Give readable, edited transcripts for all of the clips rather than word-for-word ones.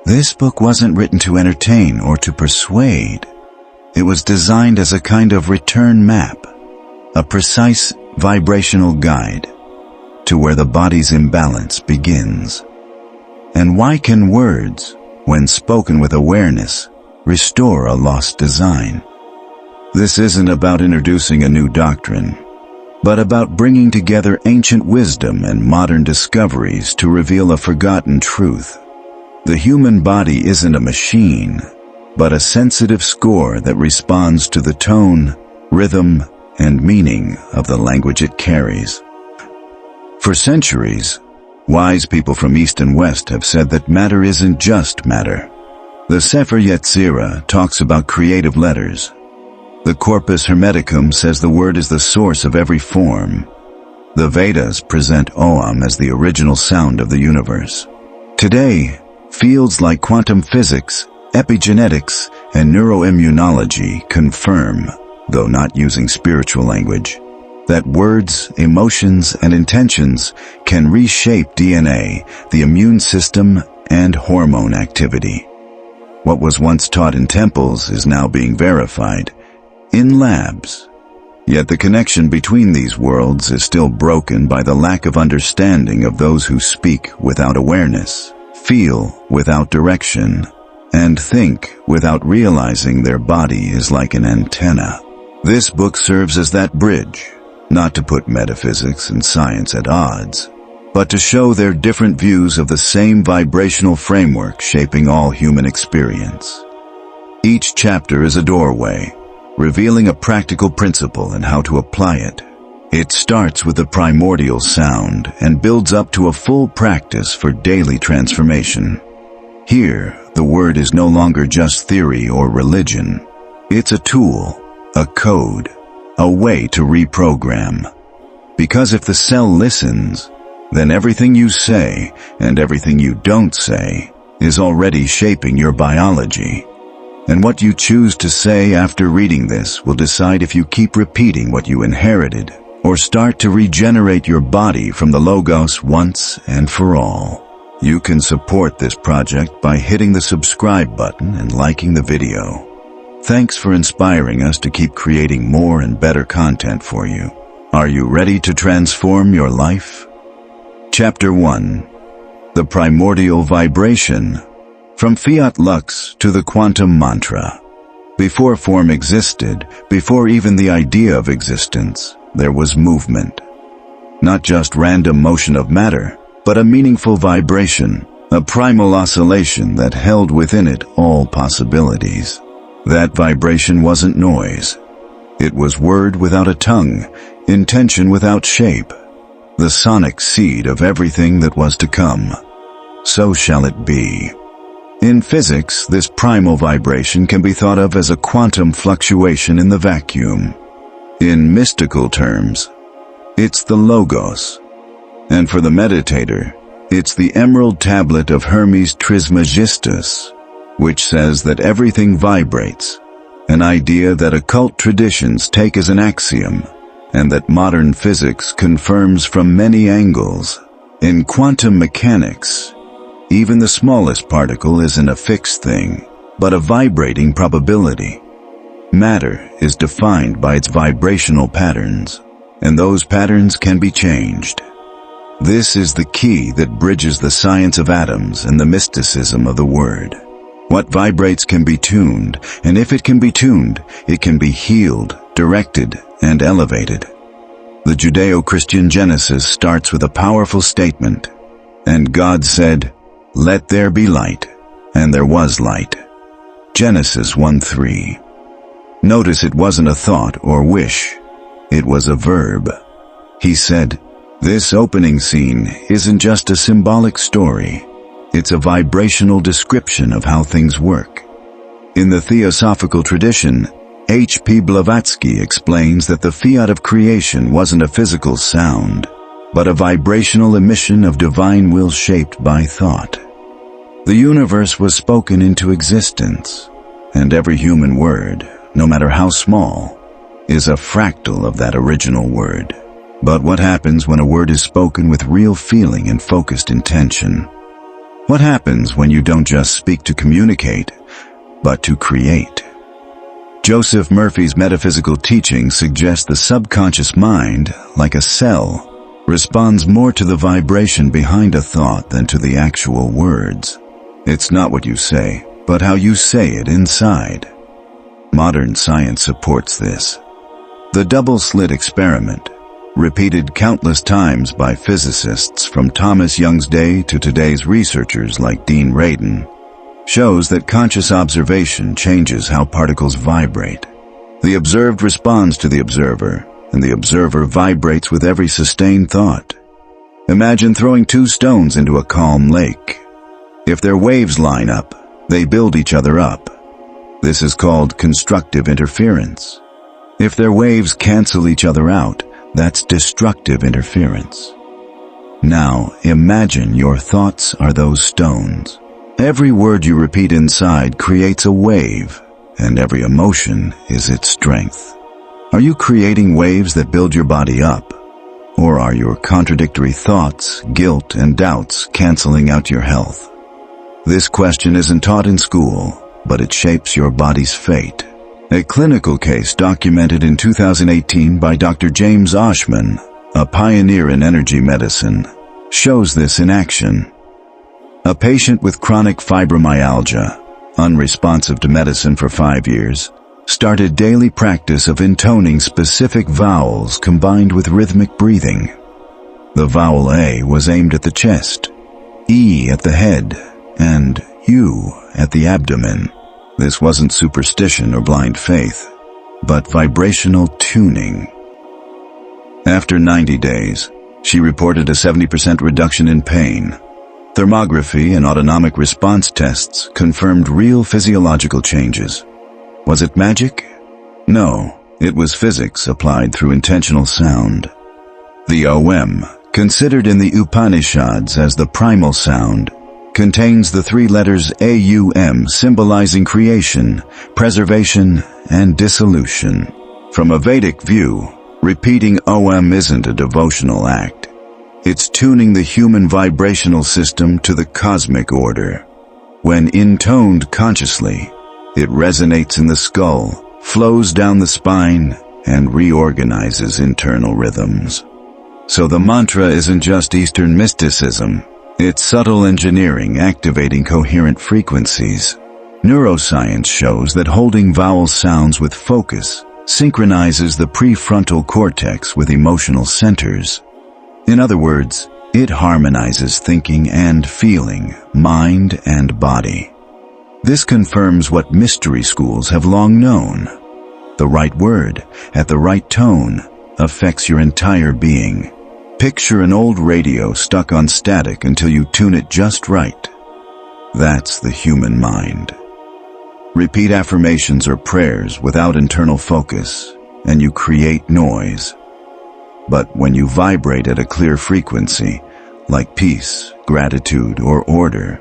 This book wasn't written to entertain or to persuade. It was designed as a kind of return map, a precise vibrational guide to where the body's imbalance begins. And why can words, when spoken with awareness, restore a lost design? This isn't about introducing a new doctrine, but about bringing together ancient wisdom and modern discoveries to reveal a forgotten truth. The human body isn't a machine, but a sensitive score that responds to the tone, rhythm, and meaning of the language it carries. For centuries, wise people from East and West have said that matter isn't just matter. The Sefer Yetzirah talks about creative letters. The Corpus Hermeticum says the word is the source of every form. The Vedas present Om as the original sound of the universe. Today, fields like quantum physics, epigenetics, and neuroimmunology confirm, though not using spiritual language, that words, emotions, and intentions can reshape DNA, the immune system, and hormone activity. What was once taught in temples is now being verified in labs. Yet the connection between these worlds is still broken by the lack of understanding of those who speak without awareness, feel without direction, and think without realizing their body is like an antenna. This book serves as that bridge, not to put metaphysics and science at odds, but to show their different views of the same vibrational framework shaping all human experience. Each chapter is a doorway, revealing a practical principle and how to apply it. It starts with the primordial sound and builds up to a full practice for daily transformation. Here, the word is no longer just theory or religion. It's a tool, a code, a way to reprogram. Because if the cell listens, then everything you say and everything you don't say is already shaping your biology. And what you choose to say after reading this will decide if you keep repeating what you inherited or start to regenerate your body from the Logos once and for all. You can support this project by hitting the subscribe button and liking the video. Thanks for inspiring us to keep creating more and better content for you. Are you ready to transform your life? Chapter 1. The Primordial Vibration. From Fiat Lux to the Quantum Mantra. Before form existed, before even the idea of existence, there was movement. Not just random motion of matter, but a meaningful vibration, a primal oscillation that held within it all possibilities. That vibration wasn't noise. It was word without a tongue, intention without shape, the sonic seed of everything that was to come. So shall it be. In physics, this primal vibration can be thought of as a quantum fluctuation in the vacuum. In mystical terms, it's the Logos. And for the meditator, it's the emerald tablet of Hermes Trismegistus, which says that everything vibrates, an idea that occult traditions take as an axiom, and that modern physics confirms from many angles. In quantum mechanics, even the smallest particle isn't a fixed thing, but a vibrating probability. Matter is defined by its vibrational patterns, and those patterns can be changed. This is the key that bridges the science of atoms and the mysticism of the word. What vibrates can be tuned, and if it can be tuned, it can be healed, directed, and elevated. The Judeo-Christian Genesis starts with a powerful statement, "And God said, 'Let there be light,' and there was light." Genesis 1:3. Notice it wasn't a thought or wish. It was a verb. He said, this opening scene isn't just a symbolic story. It's a vibrational description of how things work. In the Theosophical tradition, H.P. Blavatsky explains that the fiat of creation wasn't a physical sound, but a vibrational emission of divine will shaped by thought. The universe was spoken into existence, and every human word, no matter how small, is a fractal of that original word. But what happens when a word is spoken with real feeling and focused intention? What happens when you don't just speak to communicate, but to create? Joseph Murphy's metaphysical teaching suggests the subconscious mind, like a cell, responds more to the vibration behind a thought than to the actual words. It's not what you say, but how you say it inside. Modern science supports this. The double-slit experiment, repeated countless times by physicists from Thomas Young's day to today's researchers like Dean Radin, shows that conscious observation changes how particles vibrate. The observed responds to the observer, and the observer vibrates with every sustained thought. Imagine throwing two stones into a calm lake. If their waves line up, they build each other up. This is called constructive interference. If their waves cancel each other out, that's destructive interference. Now, imagine your thoughts are those stones. Every word you repeat inside creates a wave, and every emotion is its strength. Are you creating waves that build your body up? Or are your contradictory thoughts, guilt, and doubts canceling out your health? This question isn't taught in school, but it shapes your body's fate. A clinical case documented in 2018 by Dr. James Oshman, a pioneer in energy medicine, shows this in action. A patient with chronic fibromyalgia, unresponsive to medicine for 5 years, started daily practice of intoning specific vowels combined with rhythmic breathing. The vowel A was aimed at the chest, E at the head, and U at the abdomen. This wasn't superstition or blind faith, but vibrational tuning. After 90 days, she reported a 70% reduction in pain. Thermography and autonomic response tests confirmed real physiological changes. Was it magic? No, it was physics applied through intentional sound. The OM, considered in the Upanishads as the primal sound, contains the 3 letters AUM, symbolizing creation, preservation, and dissolution. From a Vedic view, repeating OM isn't a devotional act. It's tuning the human vibrational system to the cosmic order. When intoned consciously, it resonates in the skull, flows down the spine, and reorganizes internal rhythms. So the mantra isn't just Eastern mysticism. It's subtle engineering activating coherent frequencies. Neuroscience shows that holding vowel sounds with focus synchronizes the prefrontal cortex with emotional centers. In other words, it harmonizes thinking and feeling, mind and body. This confirms what mystery schools have long known. The right word, at the right tone, affects your entire being. Picture an old radio stuck on static until you tune it just right. That's the human mind. Repeat affirmations or prayers without internal focus, and you create noise. But when you vibrate at a clear frequency, like peace, gratitude, or order,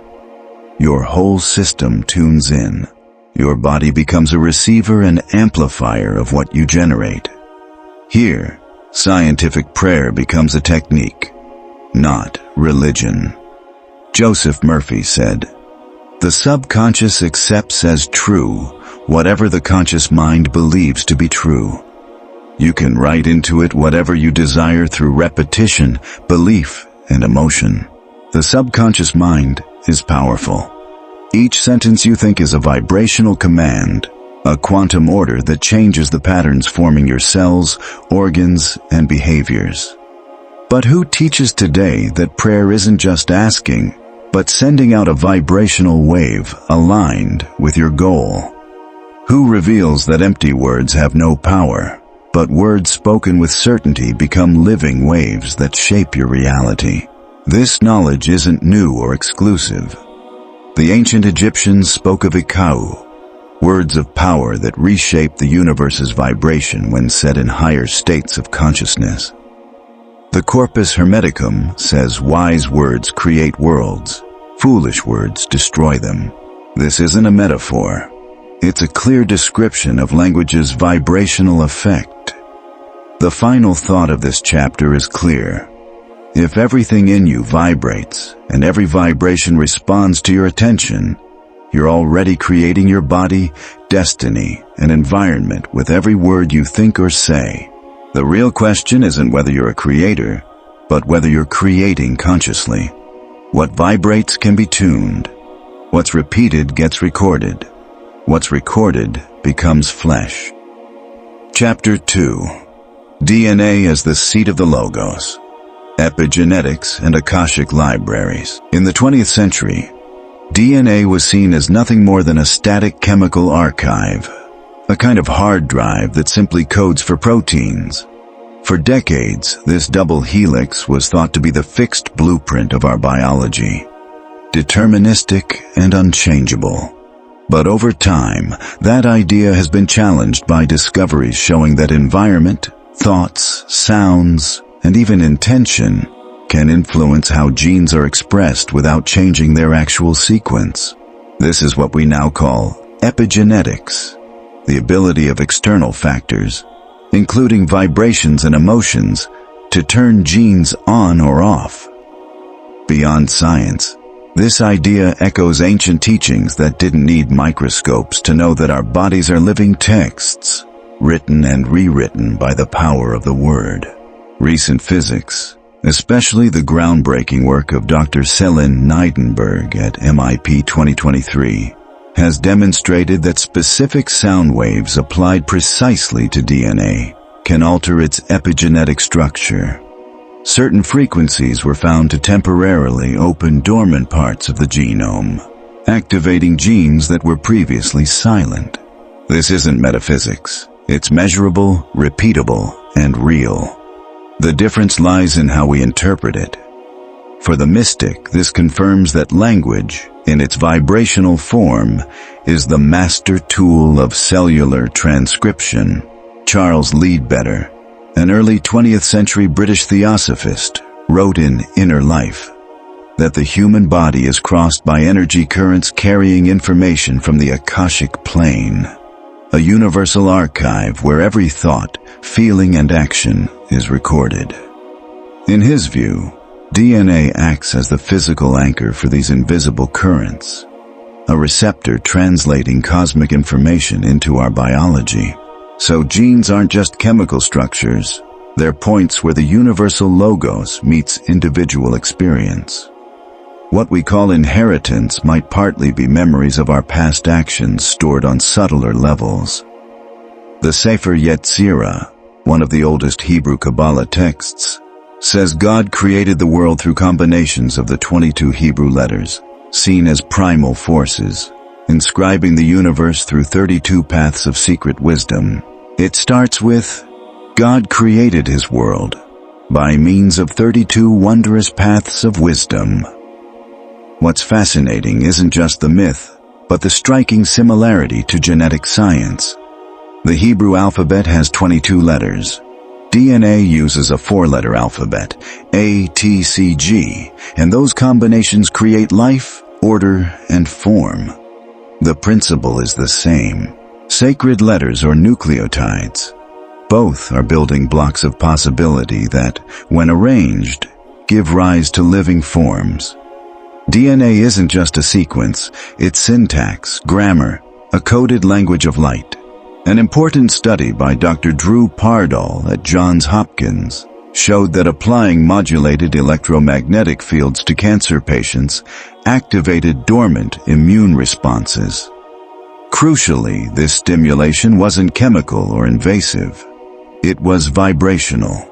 your whole system tunes in. Your body becomes a receiver and amplifier of what you generate. Here, scientific prayer becomes a technique, not religion. Joseph Murphy said, "The subconscious accepts as true whatever the conscious mind believes to be true. You can write into it whatever you desire through repetition, belief, and emotion. The subconscious mind is powerful. Each sentence you think is a vibrational command, a quantum order that changes the patterns forming your cells, organs, and behaviors. But who teaches today that prayer isn't just asking, but sending out a vibrational wave aligned with your goal? Who reveals that empty words have no power, but words spoken with certainty become living waves that shape your reality? This knowledge isn't new or exclusive. The ancient Egyptians spoke of Ikau, words of power that reshape the universe's vibration when set in higher states of consciousness. The Corpus Hermeticum says wise words create worlds, foolish words destroy them. This isn't a metaphor. It's a clear description of language's vibrational effect. The final thought of this chapter is clear. If everything in you vibrates, and every vibration responds to your attention, you're already creating your body, destiny, and environment with every word you think or say. The real question isn't whether you're a creator, but whether you're creating consciously. What vibrates can be tuned. What's repeated gets recorded. What's recorded becomes flesh. Chapter 2. DNA as the seat of the Logos. Epigenetics and Akashic libraries. In the 20th century, DNA was seen as nothing more than a static chemical archive, a kind of hard drive that simply codes for proteins. For decades, this double helix was thought to be the fixed blueprint of our biology, deterministic and unchangeable. But over time, that idea has been challenged by discoveries showing that environment, thoughts, sounds, and even intention can influence how genes are expressed without changing their actual sequence. This is what we now call epigenetics, the ability of external factors, including vibrations and emotions, to turn genes on or off. Beyond science, this idea echoes ancient teachings that didn't need microscopes to know that our bodies are living texts, written and rewritten by the power of the word. Recent physics, especially the groundbreaking work of Dr. Selin Neidenberg at MIT 2023, has demonstrated that specific sound waves applied precisely to DNA can alter its epigenetic structure. Certain frequencies were found to temporarily open dormant parts of the genome, activating genes that were previously silent. This isn't metaphysics. It's measurable, repeatable, and real. The difference lies in how we interpret it. For the mystic, this confirms that language, in its vibrational form, is the master tool of cellular transcription. Charles Leadbetter, an early 20th century British theosophist, wrote in Inner Life that the human body is crossed by energy currents carrying information from the Akashic plane, a universal archive where every thought, feeling, and action is recorded. In his view, DNA acts as the physical anchor for these invisible currents, a receptor translating cosmic information into our biology. So genes aren't just chemical structures, they're points where the universal logos meets individual experience. What we call inheritance might partly be memories of our past actions stored on subtler levels. The Sefer Yetzirah, one of the oldest Hebrew Kabbalah texts, says God created the world through combinations of the 22 Hebrew letters, seen as primal forces, inscribing the universe through 32 paths of secret wisdom. It starts with, God created his world by means of 32 wondrous paths of wisdom. What's fascinating isn't just the myth, but the striking similarity to genetic science. The Hebrew alphabet has 22 letters. DNA uses a 4-letter alphabet, A, T, C, G, and those combinations create life, order, and form. The principle is the same. Sacred letters or nucleotides. Both are building blocks of possibility that, when arranged, give rise to living forms. DNA isn't just a sequence, it's syntax, grammar, a coded language of light. An important study by Dr. Drew Pardoll at Johns Hopkins showed that applying modulated electromagnetic fields to cancer patients activated dormant immune responses. Crucially, this stimulation wasn't chemical or invasive. It was vibrational.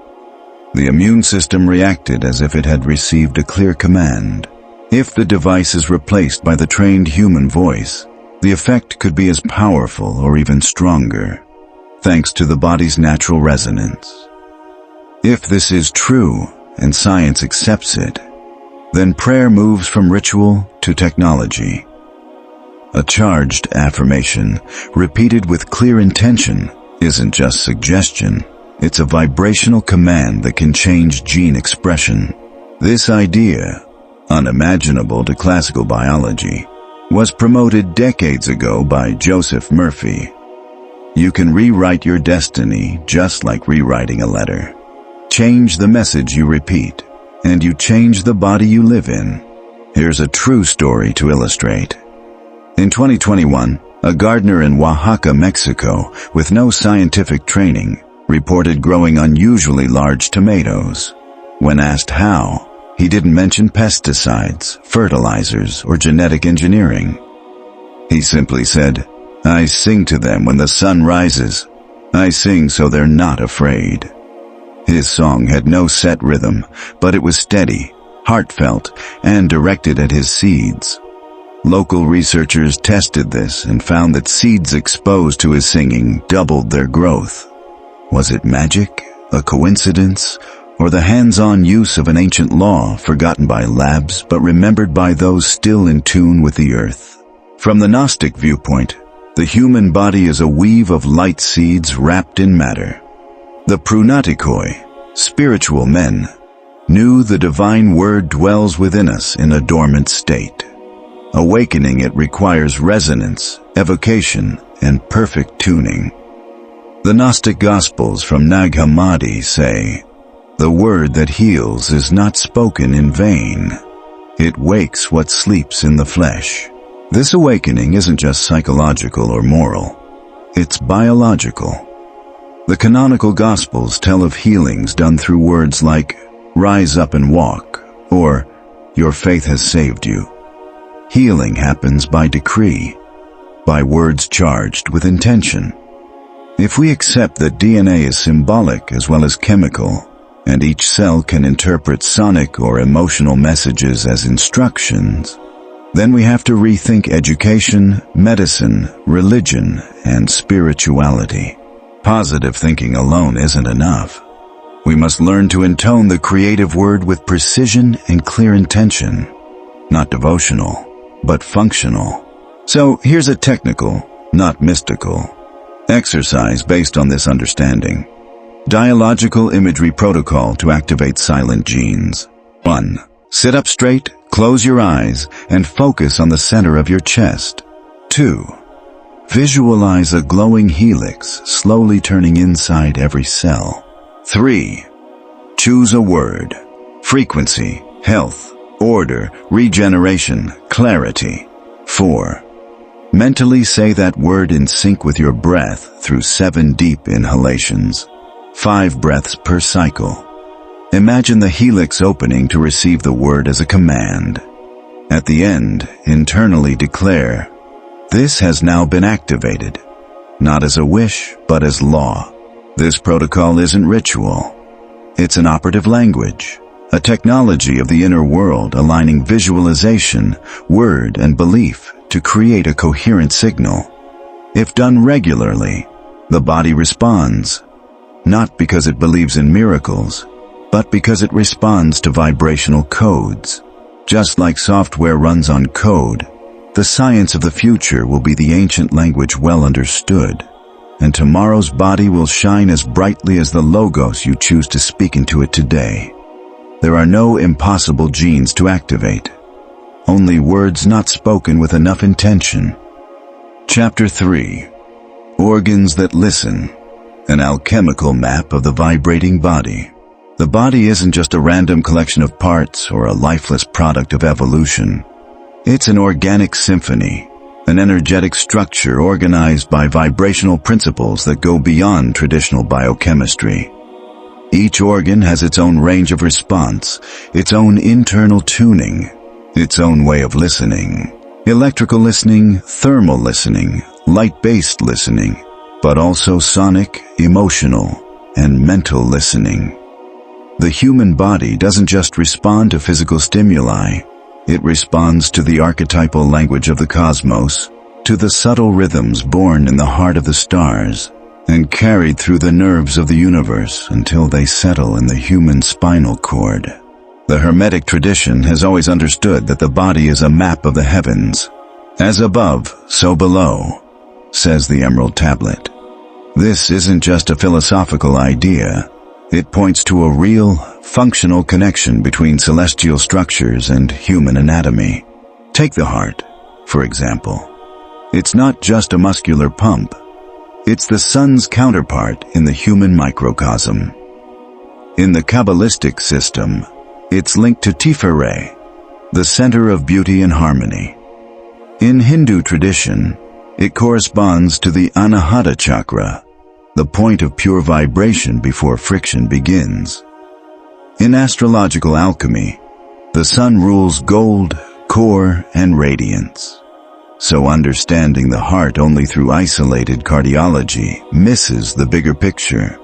The immune system reacted as if it had received a clear command. If the device is replaced by the trained human voice, the effect could be as powerful or even stronger, thanks to the body's natural resonance. If this is true, and science accepts it, then prayer moves from ritual to technology. A charged affirmation, repeated with clear intention, isn't just suggestion. It's a vibrational command that can change gene expression. This idea, unimaginable to classical biology, was promoted decades ago by Joseph Murphy. You can rewrite your destiny just like rewriting a letter. Change the message you repeat, and you change the body you live in. Here's a true story to illustrate. In 2021, a gardener in Oaxaca, Mexico, with no scientific training, reported growing unusually large tomatoes. When asked how, he didn't mention pesticides, fertilizers, or genetic engineering. He simply said, "I sing to them when the sun rises. I sing so they're not afraid." His song had no set rhythm, but it was steady, heartfelt, and directed at his seeds. Local researchers tested this and found that seeds exposed to his singing doubled their growth. Was it magic, a coincidence, or the hands-on use of an ancient law forgotten by labs but remembered by those still in tune with the earth? From the Gnostic viewpoint, the human body is a weave of light seeds wrapped in matter. The Prunatikoi, spiritual men, knew the divine word dwells within us in a dormant state. Awakening it requires resonance, evocation, and perfect tuning. The Gnostic Gospels from Nag Hammadi say, "The word that heals is not spoken in vain. It wakes what sleeps in the flesh." This awakening isn't just psychological or moral. It's biological. The canonical Gospels tell of healings done through words like, "Rise up and walk," or "Your faith has saved you." Healing happens by decree, by words charged with intention. If we accept that DNA is symbolic as well as chemical, and each cell can interpret sonic or emotional messages as instructions, then we have to rethink education, medicine, religion, and spirituality. Positive thinking alone isn't enough. We must learn to intone the creative word with precision and clear intention, not devotional, but functional. So here's a technical, not mystical, exercise based on this understanding. Dialogical imagery protocol to activate silent genes. 1. Sit up straight, close your eyes, and focus on the center of your chest. 2. Visualize a glowing helix slowly turning inside every cell. 3. Choose a word. Frequency, health, order, regeneration, clarity. 4. Mentally say that word in sync with your breath through 7 deep inhalations. 5 breaths per cycle. Imagine the helix opening to receive the word as a command. At the end, internally declare, "This has now been activated," not as a wish, but as law. This protocol isn't ritual. It's an operative language, a technology of the inner world aligning visualization, word, and belief to create a coherent signal. If done regularly, the body responds, not because it believes in miracles, but because it responds to vibrational codes. Just like software runs on code, the science of the future will be the ancient language well understood, and tomorrow's body will shine as brightly as the logos you choose to speak into it today. There are no impossible genes to activate, only words not spoken with enough intention. Chapter 3. Organs that Listen. An alchemical map of the vibrating body. The body isn't just a random collection of parts or a lifeless product of evolution. It's an organic symphony, an energetic structure organized by vibrational principles that go beyond traditional biochemistry. Each organ has its own range of response, its own internal tuning, its own way of listening. Electrical listening, thermal listening, light-based listening, but also sonic, emotional, and mental listening. The human body doesn't just respond to physical stimuli, it responds to the archetypal language of the cosmos, to the subtle rhythms born in the heart of the stars, and carried through the nerves of the universe until they settle in the human spinal cord. The Hermetic tradition has always understood that the body is a map of the heavens. As above, so below, says the Emerald Tablet. This isn't just a philosophical idea. It points to a real, functional connection between celestial structures and human anatomy. Take the heart, for example. It's not just a muscular pump. It's the sun's counterpart in the human microcosm. In the Kabbalistic system, It's linked to Tiferet, the center of beauty and harmony. In Hindu tradition, it corresponds to the Anahata chakra, the point of pure vibration before friction begins. In astrological alchemy, the sun rules gold, core, and radiance. So understanding the heart only through isolated cardiology misses the bigger picture.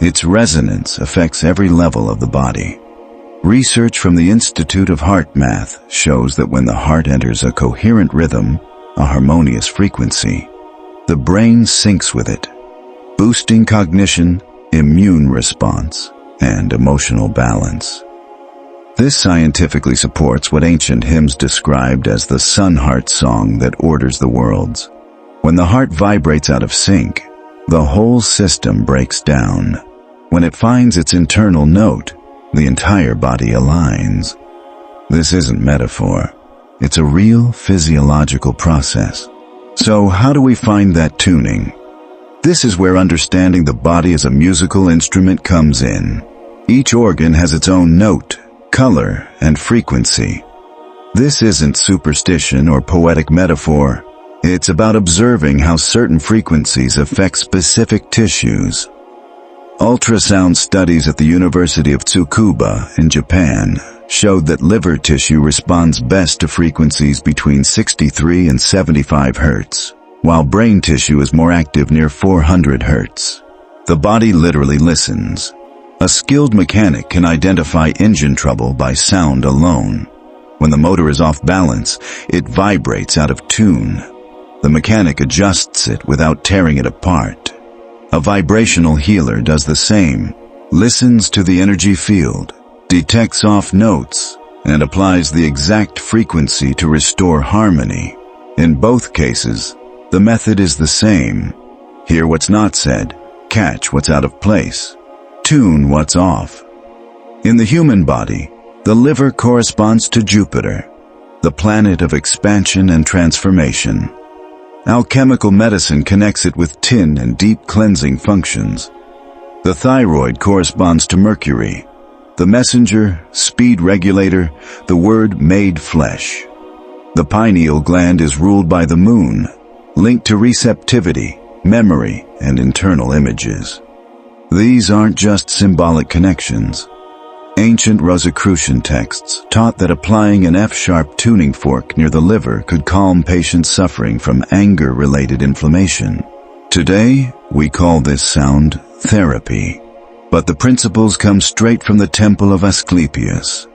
Its resonance affects every level of the body. Research from the Institute of Heart Math shows that when the heart enters a coherent rhythm, a harmonious frequency, the brain syncs with it, boosting cognition, immune response, and emotional balance. This scientifically supports what ancient hymns described as the sun-heart song that orders the worlds. When the heart vibrates out of sync, the whole system breaks down. When it finds its internal note, the entire body aligns. This isn't metaphor. It's a real physiological process. So how do we find that tuning? This is where understanding the body as a musical instrument comes in. Each organ has its own note, color, and frequency. This isn't superstition or poetic metaphor. It's about observing how certain frequencies affect specific tissues. Ultrasound studies at the University of Tsukuba in Japan showed that liver tissue responds best to frequencies between 63 and 75 Hz, while brain tissue is more active near 400 Hz. The body literally listens. A skilled mechanic can identify engine trouble by sound alone. When the motor is off balance, it vibrates out of tune. The mechanic adjusts it without tearing it apart. A vibrational healer does the same, listens to the energy field, detects off notes, and applies the exact frequency to restore harmony. In both cases, the method is the same. Hear what's not said, catch what's out of place, tune what's off. In the human body, the liver corresponds to Jupiter, the planet of expansion and transformation. Alchemical medicine connects it with tin and deep cleansing functions. The thyroid corresponds to Mercury, the messenger, speed regulator, the word made flesh. The pineal gland is ruled by the moon, linked to receptivity, memory, and internal images. These aren't just symbolic connections. Ancient Rosicrucian texts taught that applying an F-sharp tuning fork near the liver could calm patients suffering from anger-related inflammation. Today, we call this sound therapy, but the principles come straight from the temple of Asclepius.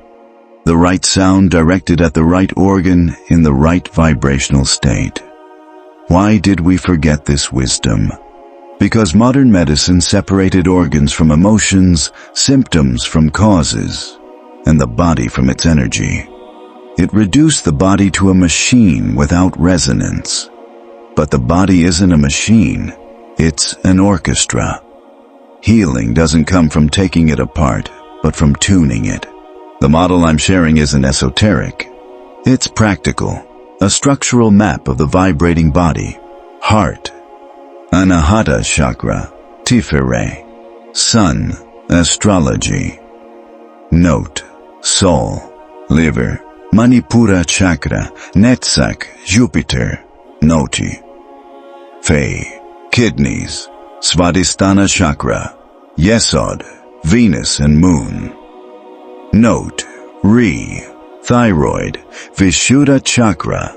The right sound directed at the right organ in the right vibrational state. Why did we forget this wisdom? Because modern medicine separated organs from emotions, symptoms from causes, and the body from its energy. It reduced the body to a machine without resonance. But the body isn't a machine, it's an orchestra. Healing doesn't come from taking it apart, but from tuning it. The model I'm sharing isn't esoteric. It's practical, a structural map of the vibrating body, heart, Anahata chakra, Tiferet, sun, astrology, note, soul, liver, Manipura chakra, Netsak, Jupiter, Noti, Fey, kidneys, Svadhisthana chakra, Yesod, Venus and moon, note, thyroid, Vishuddha chakra,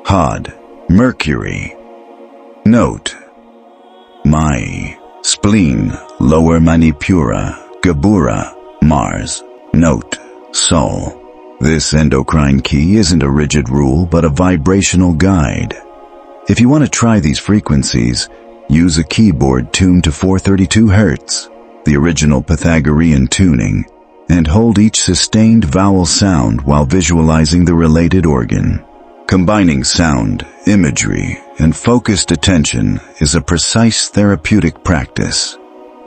Had, Mercury, note, Mai, spleen, lower Manipura, Gabura, Mars, note, soul. This endocrine key isn't a rigid rule but a vibrational guide. If you want to try these frequencies, use a keyboard tuned to 432 Hz, the original Pythagorean tuning, and hold each sustained vowel sound while visualizing the related organ. Combining sound, imagery, and focused attention is a precise therapeutic practice.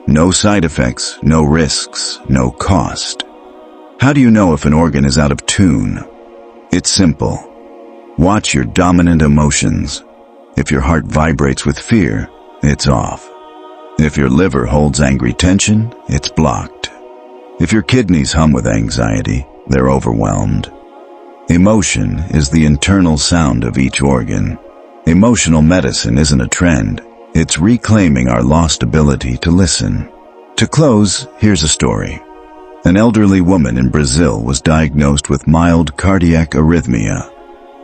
No side effects, no risks, no cost. How do you know if an organ is out of tune? It's simple. Watch your dominant emotions. If your heart vibrates with fear, it's off. If your liver holds angry tension, it's blocked. If your kidneys hum with anxiety, they're overwhelmed. Emotion is the internal sound of each organ. Emotional medicine isn't a trend. It's reclaiming our lost ability to listen. To close, here's a story. An elderly woman in Brazil was diagnosed with mild cardiac arrhythmia.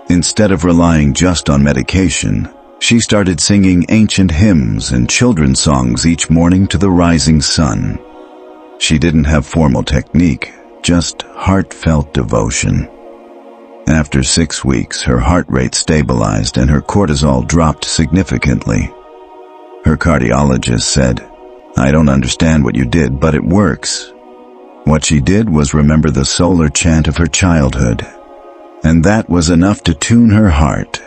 Instead of relying just on medication, she started singing ancient hymns and children's songs each morning to the rising sun. She didn't have formal technique, just heartfelt devotion. After 6 weeks, her heart rate stabilized and her cortisol dropped significantly. Her cardiologist said, "I don't understand what you did, but it works." What she did was remember the solar chant of her childhood, and that was enough to tune her heart.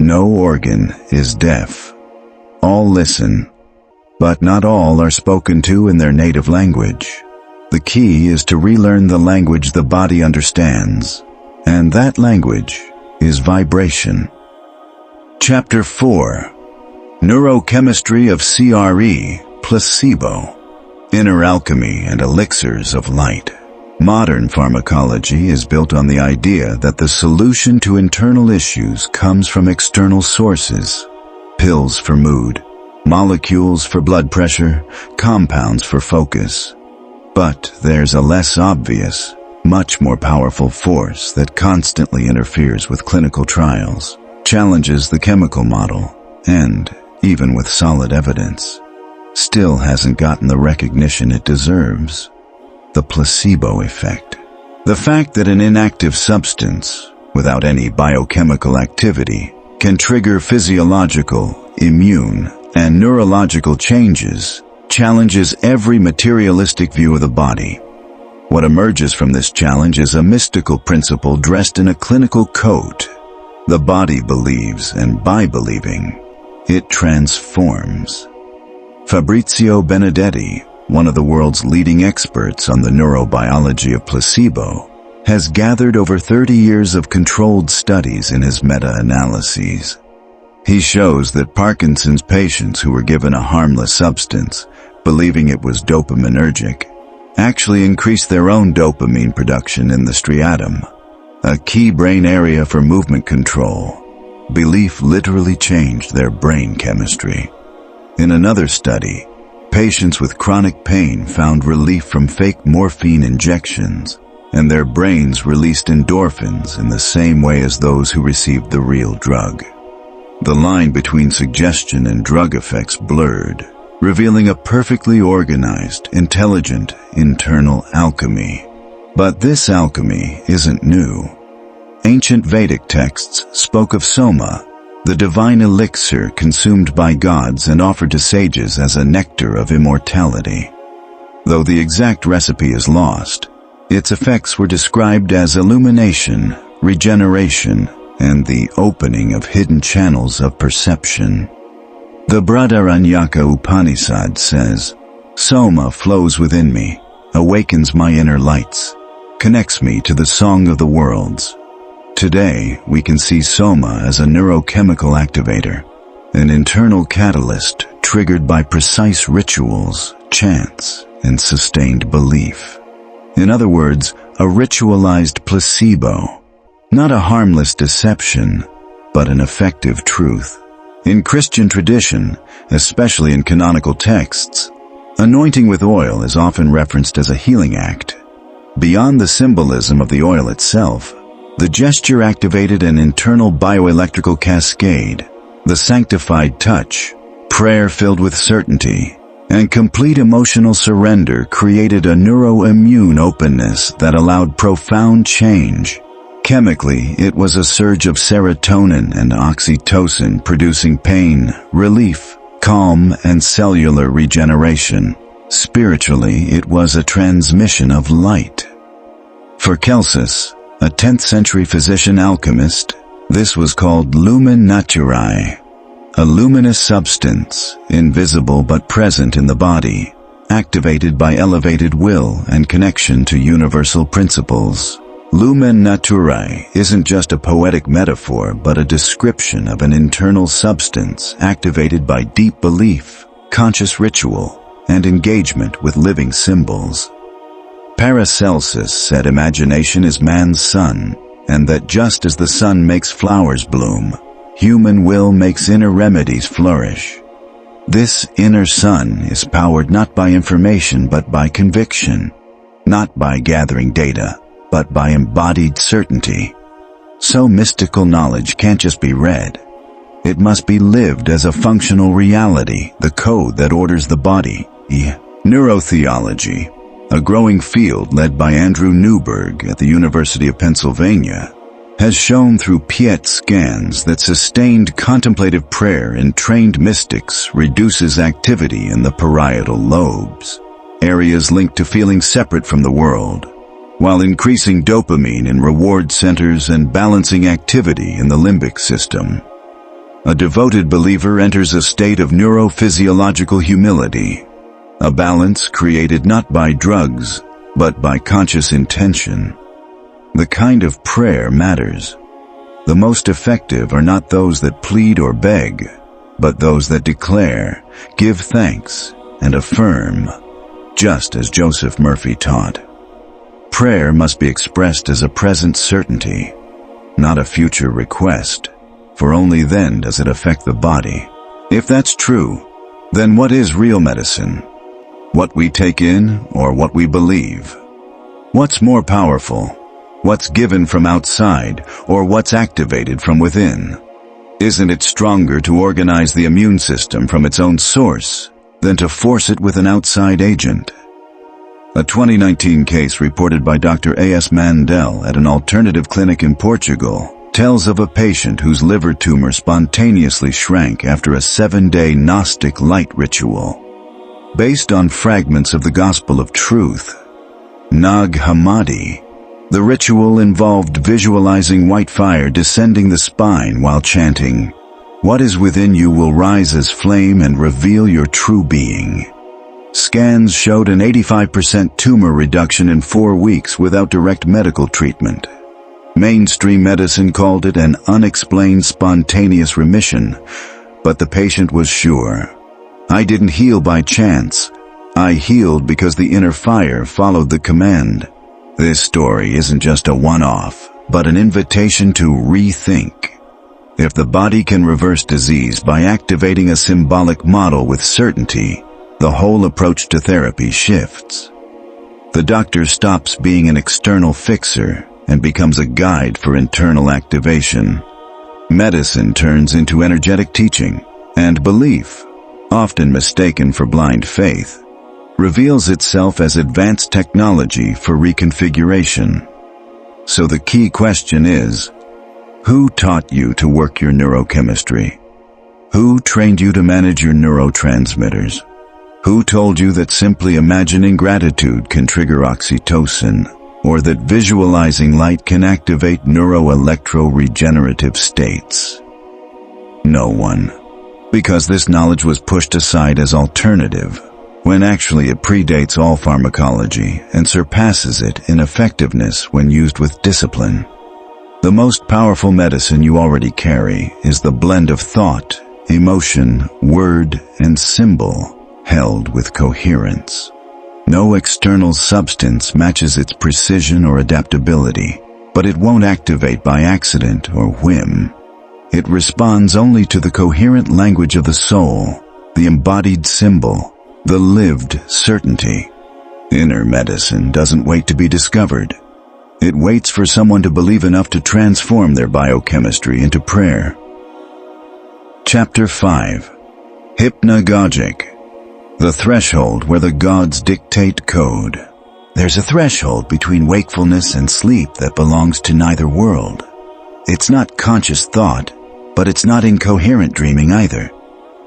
No organ is deaf. All listen, but not all are spoken to in their native language. The key is to relearn the language the body understands, and that language is vibration. Chapter 4. Neurochemistry of CRE, Placebo, Inner Alchemy and Elixirs of Light. Modern pharmacology is built on the idea that the solution to internal issues comes from external sources. Pills for mood, molecules for blood pressure, compounds for focus. But there's a less obvious, much more powerful force that constantly interferes with clinical trials, challenges the chemical model, and, even with solid evidence, still hasn't gotten the recognition it deserves. The placebo effect. The fact that an inactive substance, without any biochemical activity, can trigger physiological, immune, and neurological changes challenges every materialistic view of the body. What emerges from this challenge is a mystical principle dressed in a clinical coat. The body believes, and by believing, it transforms. Fabrizio Benedetti, one of the world's leading experts on the neurobiology of placebo, has gathered over 30 years of controlled studies in his meta-analyses. He shows that Parkinson's patients who were given a harmless substance, believing it was dopaminergic, actually increased their own dopamine production in the striatum, a key brain area for movement control. Belief literally changed their brain chemistry. In another study, patients with chronic pain found relief from fake morphine injections, and their brains released endorphins in the same way as those who received the real drug. The line between suggestion and drug effects blurred, revealing a perfectly organized, intelligent, internal alchemy. But this alchemy isn't new. Ancient Vedic texts spoke of soma, the divine elixir consumed by gods and offered to sages as a nectar of immortality. Though the exact recipe is lost, its effects were described as illumination, regeneration, and the opening of hidden channels of perception. The Brihadaranyaka Upanishad says, "Soma flows within me, awakens my inner lights, connects me to the song of the worlds." Today, we can see soma as a neurochemical activator, an internal catalyst triggered by precise rituals, chants, and sustained belief. In other words, a ritualized placebo, not a harmless deception, but an effective truth. In Christian tradition, especially in canonical texts, anointing with oil is often referenced as a healing act. Beyond the symbolism of the oil itself, the gesture activated an internal bioelectrical cascade. The sanctified touch, prayer filled with certainty, and complete emotional surrender created a neuroimmune openness that allowed profound change. Chemically, it was a surge of serotonin and oxytocin producing pain, relief, calm, and cellular regeneration. Spiritually, it was a transmission of light. For Celsus, a 10th century physician alchemist, this was called lumen naturae, a luminous substance, invisible but present in the body, activated by elevated will and connection to universal principles. Lumen naturae isn't just a poetic metaphor but a description of an internal substance activated by deep belief, conscious ritual, and engagement with living symbols. Paracelsus said imagination is man's sun, and that just as the sun makes flowers bloom, human will makes inner remedies flourish. This inner sun is powered not by information but by conviction, not by gathering data, but by embodied certainty. So mystical knowledge can't just be read. It must be lived as a functional reality, the code that orders the body. Neurotheology, a growing field led by Andrew Newberg at the University of Pennsylvania, has shown through PET scans that sustained contemplative prayer in trained mystics reduces activity in the parietal lobes, areas linked to feeling separate from the world, while increasing dopamine in reward centers and balancing activity in the limbic system. A devoted believer enters a state of neurophysiological humility, a balance created not by drugs, but by conscious intention. The kind of prayer matters. The most effective are not those that plead or beg, but those that declare, give thanks, and affirm, just as Joseph Murphy taught. Prayer must be expressed as a present certainty, not a future request, for only then does it affect the body. If that's true, then what is real medicine? What we take in or what we believe? What's more powerful? What's given from outside or what's activated from within? Isn't it stronger to organize the immune system from its own source than to force it with an outside agent? A 2019 case reported by Dr. A.S. Mandel at an alternative clinic in Portugal tells of a patient whose liver tumor spontaneously shrank after a 7-day Gnostic light ritual. Based on fragments of the Gospel of Truth, Nag Hammadi, the ritual involved visualizing white fire descending the spine while chanting, "What is within you will rise as flame and reveal your true being." Scans showed an 85% tumor reduction in 4 weeks without direct medical treatment. Mainstream medicine called it an unexplained spontaneous remission, but the patient was sure. "I didn't heal by chance. I healed because the inner fire followed the command." This story isn't just a one-off, but an invitation to rethink. If the body can reverse disease by activating a symbolic model with certainty, the whole approach to therapy shifts. The doctor stops being an external fixer and becomes a guide for internal activation. Medicine turns into energetic teaching, and belief, often mistaken for blind faith, reveals itself as advanced technology for reconfiguration. So the key question is, who taught you to work your neurochemistry? Who trained you to manage your neurotransmitters? Who told you that simply imagining gratitude can trigger oxytocin, or that visualizing light can activate neuroelectro-regenerative states? No one. Because this knowledge was pushed aside as alternative, when actually it predates all pharmacology and surpasses it in effectiveness when used with discipline. The most powerful medicine you already carry is the blend of thought, emotion, word, and symbol held with coherence. No external substance matches its precision or adaptability, but it won't activate by accident or whim. It responds only to the coherent language of the soul, the embodied symbol, the lived certainty. Inner medicine doesn't wait to be discovered. It waits for someone to believe enough to transform their biochemistry into prayer. Chapter 5. Hypnagogic. The threshold where the gods dictate code. There's a threshold between wakefulness and sleep that belongs to neither world. It's not conscious thought, but it's not incoherent dreaming either.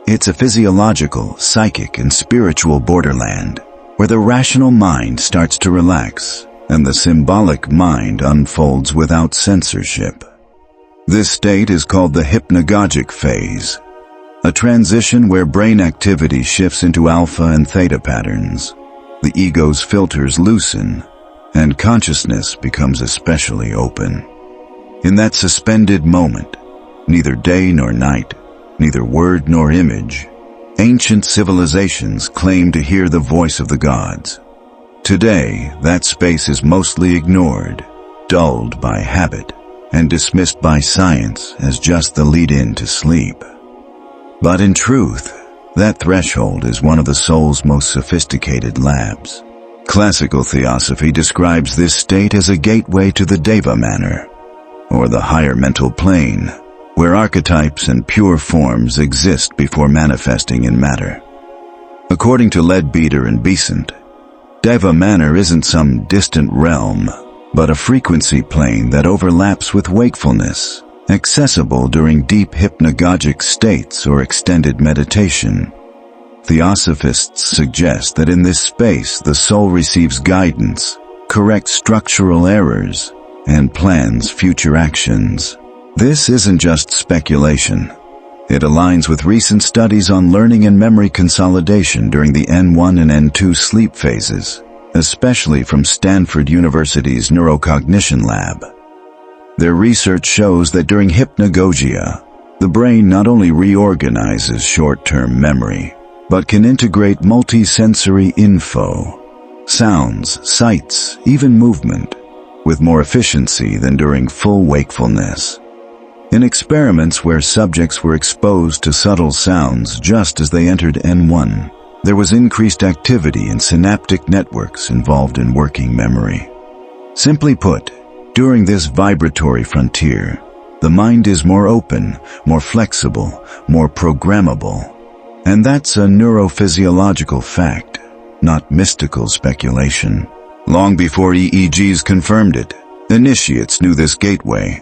It's a physiological, psychic, and spiritual borderland, where the rational mind starts to relax, and the symbolic mind unfolds without censorship. This state is called the hypnagogic phase, a transition where brain activity shifts into alpha and theta patterns. The ego's filters loosen, and consciousness becomes especially open. In that suspended moment, neither day nor night, neither word nor image, ancient civilizations claim to hear the voice of the gods. Today, that space is mostly ignored, dulled by habit, and dismissed by science as just the lead-in to sleep. But in truth, that threshold is one of the soul's most sophisticated labs. Classical theosophy describes this state as a gateway to the Deva manner, or the higher mental plane, where archetypes and pure forms exist before manifesting in matter. According to Leadbeater and Besant, Deva manner isn't some distant realm, but a frequency plane that overlaps with wakefulness, accessible during deep hypnagogic states or extended meditation. Theosophists suggest that in this space the soul receives guidance, corrects structural errors, and plans future actions. This isn't just speculation. It aligns with recent studies on learning and memory consolidation during the N1 and N2 sleep phases, especially from Stanford University's Neurocognition Lab. Their research shows that during hypnagogia, the brain not only reorganizes short-term memory, but can integrate multi-sensory info, sounds, sights, even movement, with more efficiency than during full wakefulness. In experiments where subjects were exposed to subtle sounds just as they entered N1, there was increased activity in synaptic networks involved in working memory. Simply put, during this vibratory frontier, the mind is more open, more flexible, more programmable. And that's a neurophysiological fact, not mystical speculation. Long before EEGs confirmed it, initiates knew this gateway.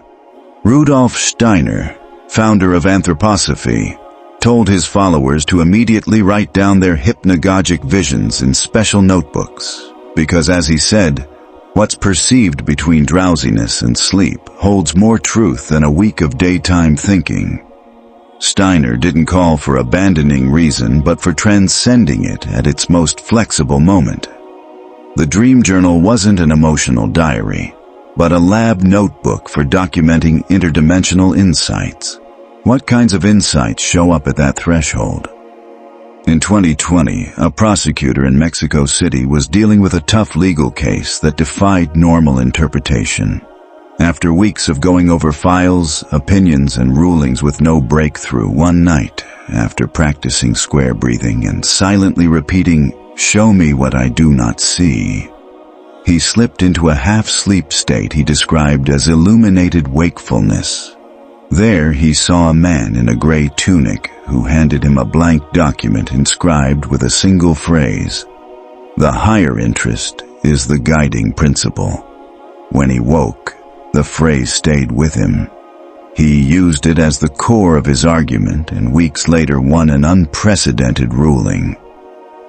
Rudolf Steiner, founder of anthroposophy, told his followers to immediately write down their hypnagogic visions in special notebooks, because as he said, what's perceived between drowsiness and sleep holds more truth than a week of daytime thinking. Steiner didn't call for abandoning reason, but for transcending it at its most flexible moment. The dream journal wasn't an emotional diary, but a lab notebook for documenting interdimensional insights. What kinds of insights show up at that threshold? In 2020, a prosecutor in Mexico City was dealing with a tough legal case that defied normal interpretation. After weeks of going over files, opinions, and rulings with no breakthrough, one night, after practicing square breathing and silently repeating, "Show me what I do not see," he slipped into a half-sleep state he described as illuminated wakefulness. There he saw a man in a gray tunic who handed him a blank document inscribed with a single phrase, "The higher interest is the guiding principle." When he woke, the phrase stayed with him. He used it as the core of his argument and weeks later won an unprecedented ruling.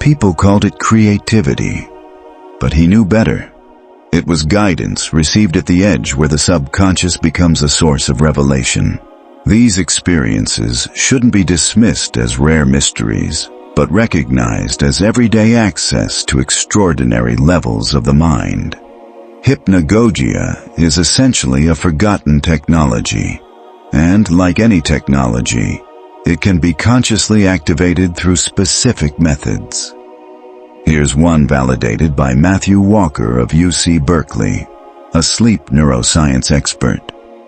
People called it creativity, but he knew better. It was guidance received at the edge where the subconscious becomes a source of revelation. These experiences shouldn't be dismissed as rare mysteries, but recognized as everyday access to extraordinary levels of the mind. Hypnagogia is essentially a forgotten technology, and like any technology, it can be consciously activated through specific methods. Here's one validated by Matthew Walker of UC Berkeley, a sleep neuroscience expert.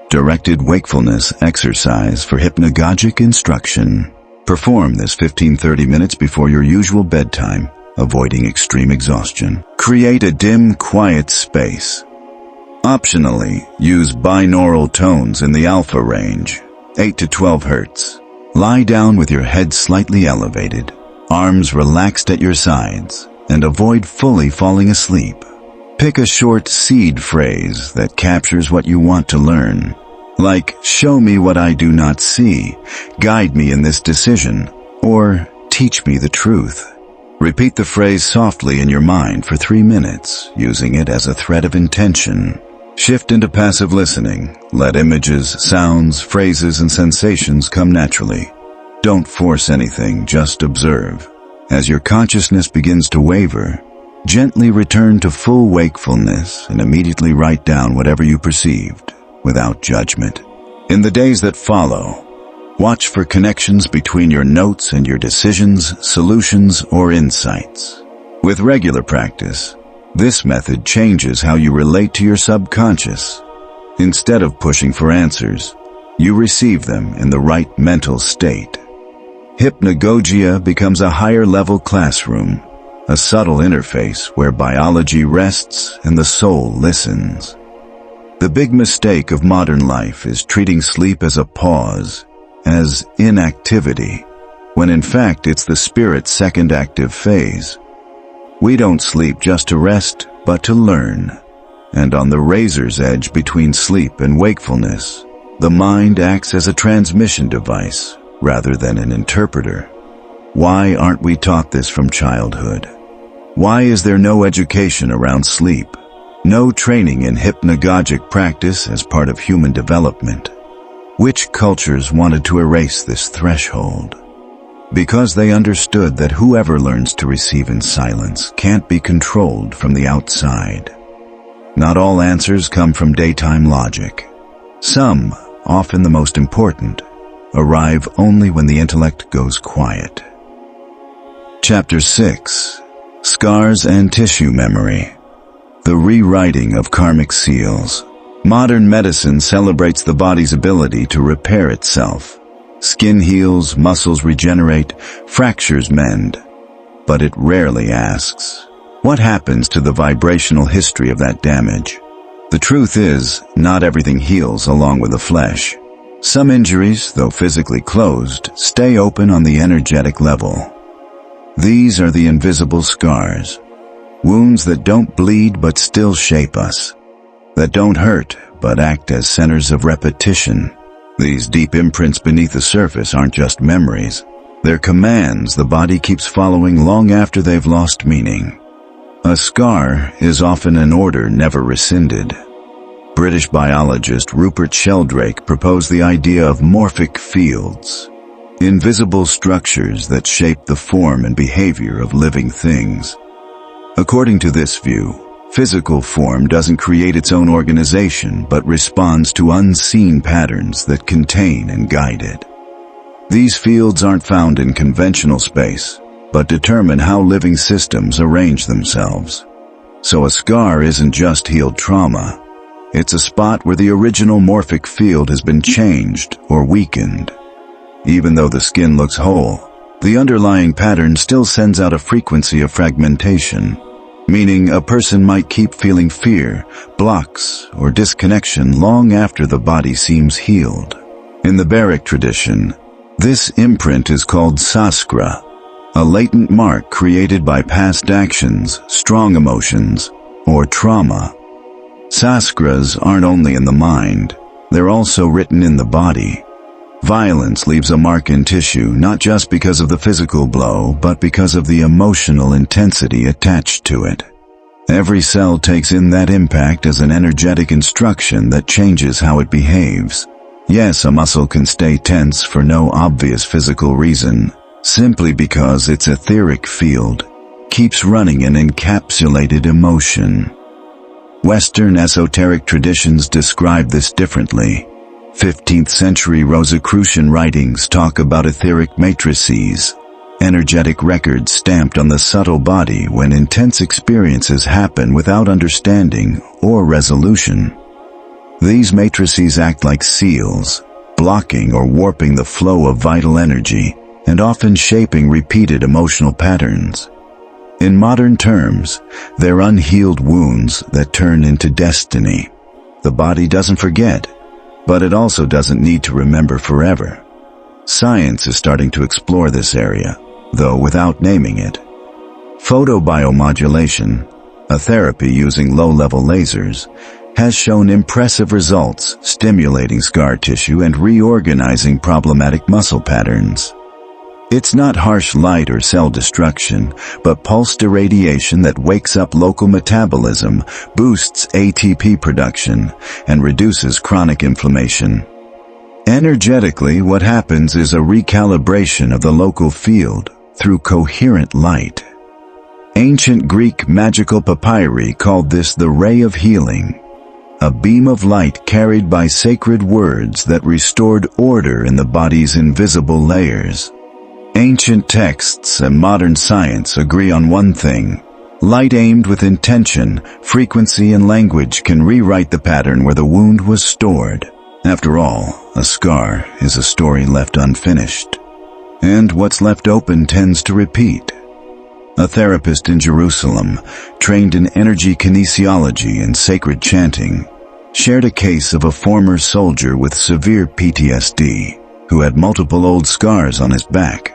Directed wakefulness exercise for hypnagogic instruction. Perform this 15-30 minutes before your usual bedtime, avoiding extreme exhaustion. Create a dim, quiet space. Optionally, use binaural tones in the alpha range, 8 to 12 Hz. Lie down with your head slightly elevated, arms relaxed at your sides, and avoid fully falling asleep. Pick a short seed phrase that captures what you want to learn, like, "Show me what I do not see," "Guide me in this decision," or "Teach me the truth." Repeat the phrase softly in your mind for 3 minutes, using it as a thread of intention. Shift into passive listening. Let images, sounds, phrases, and sensations come naturally. Don't force anything, just observe. As your consciousness begins to waver, gently return to full wakefulness and immediately write down whatever you perceived, without judgment. In the days that follow, watch for connections between your notes and your decisions, solutions, or insights. With regular practice, This method changes how you relate to your subconscious. Instead of pushing for answers, you receive them in the right mental state. Hypnagogia becomes a higher-level classroom, a subtle interface where biology rests and the soul listens. The big mistake of modern life is treating sleep as a pause, as inactivity, when in fact it's the spirit's second active phase. We don't sleep just to rest, but to learn. And on the razor's edge between sleep and wakefulness, the mind acts as a transmission device rather than an interpreter. Why aren't we taught this from childhood? Why is there no education around sleep? No training in hypnagogic practice as part of human development? Which cultures wanted to erase this threshold? Because they understood that whoever learns to receive in silence can't be controlled from the outside. Not all answers come from daytime logic. Some, often the most important, arrive only when the intellect goes quiet. Chapter 6. Scars and Tissue Memory. The rewriting of karmic seals. Modern medicine celebrates the body's ability to repair itself. Skin heals, muscles regenerate, fractures mend. But it rarely asks, what happens to the vibrational history of that damage? The truth is, not everything heals along with the flesh. Some injuries, though physically closed, stay open on the energetic level. These are the invisible scars. Wounds that don't bleed but still shape us. That don't hurt but act as centers of repetition. These deep imprints beneath the surface aren't just memories. They're commands the body keeps following long after they've lost meaning. A scar is often an order never rescinded. British biologist Rupert Sheldrake proposed the idea of morphic fields, invisible structures that shape the form and behavior of living things. According to this view, physical form doesn't create its own organization but responds to unseen patterns that contain and guide it. These fields aren't found in conventional space, but determine how living systems arrange themselves. So a scar isn't just healed trauma. It's a spot where the original morphic field has been changed or weakened. Even though the skin looks whole, the underlying pattern still sends out a frequency of fragmentation, meaning a person might keep feeling fear, blocks, or disconnection long after the body seems healed. In the Baric tradition, this imprint is called saskra, a latent mark created by past actions, strong emotions, or trauma. Saskras aren't only in the mind, they're also written in the body. Violence leaves a mark in tissue not just because of the physical blow, but because of the emotional intensity attached to it. Every cell takes in that impact as an energetic instruction that changes how it behaves. Yes, a muscle can stay tense for no obvious physical reason, simply because its etheric field keeps running an encapsulated emotion. Western esoteric traditions describe this differently. 15th century Rosicrucian writings talk about etheric matrices, energetic records stamped on the subtle body when intense experiences happen without understanding or resolution. These matrices act like seals, blocking or warping the flow of vital energy and often shaping repeated emotional patterns. In modern terms, they're unhealed wounds that turn into destiny. The body doesn't forget, but it also doesn't need to remember forever. Science is starting to explore this area, though without naming it. Photobiomodulation, a therapy using low-level lasers, has shown impressive results stimulating scar tissue and reorganizing problematic muscle patterns. It's not harsh light or cell destruction, but pulsed irradiation that wakes up local metabolism, boosts ATP production, and reduces chronic inflammation. Energetically, what happens is a recalibration of the local field through coherent light. Ancient Greek magical papyri called this the ray of healing, a beam of light carried by sacred words that restored order in the body's invisible layers. Ancient texts and modern science agree on one thing: Light aimed with intention, frequency, and language can rewrite the pattern where the wound was stored. After all, a scar is a story left unfinished. And what's left open tends to repeat. A therapist in Jerusalem, trained in energy kinesiology and sacred chanting, shared a case of a former soldier with severe PTSD who had multiple old scars on his back.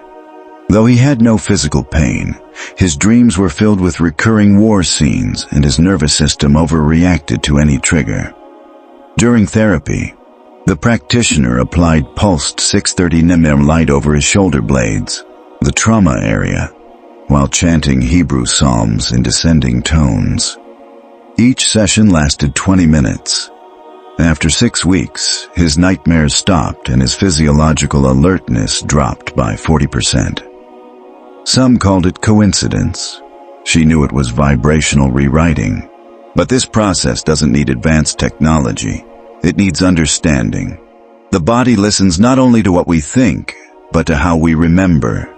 Though he had no physical pain, his dreams were filled with recurring war scenes and his nervous system overreacted to any trigger. During therapy, the practitioner applied pulsed 630 nm light over his shoulder blades, the trauma area, while chanting Hebrew psalms in descending tones. Each session lasted 20 minutes. After 6 weeks, his nightmares stopped and his physiological alertness dropped by 40%. Some called it coincidence. She knew it was vibrational rewriting. But this process doesn't need advanced technology. It needs understanding. The body listens not only to what we think, but to how we remember.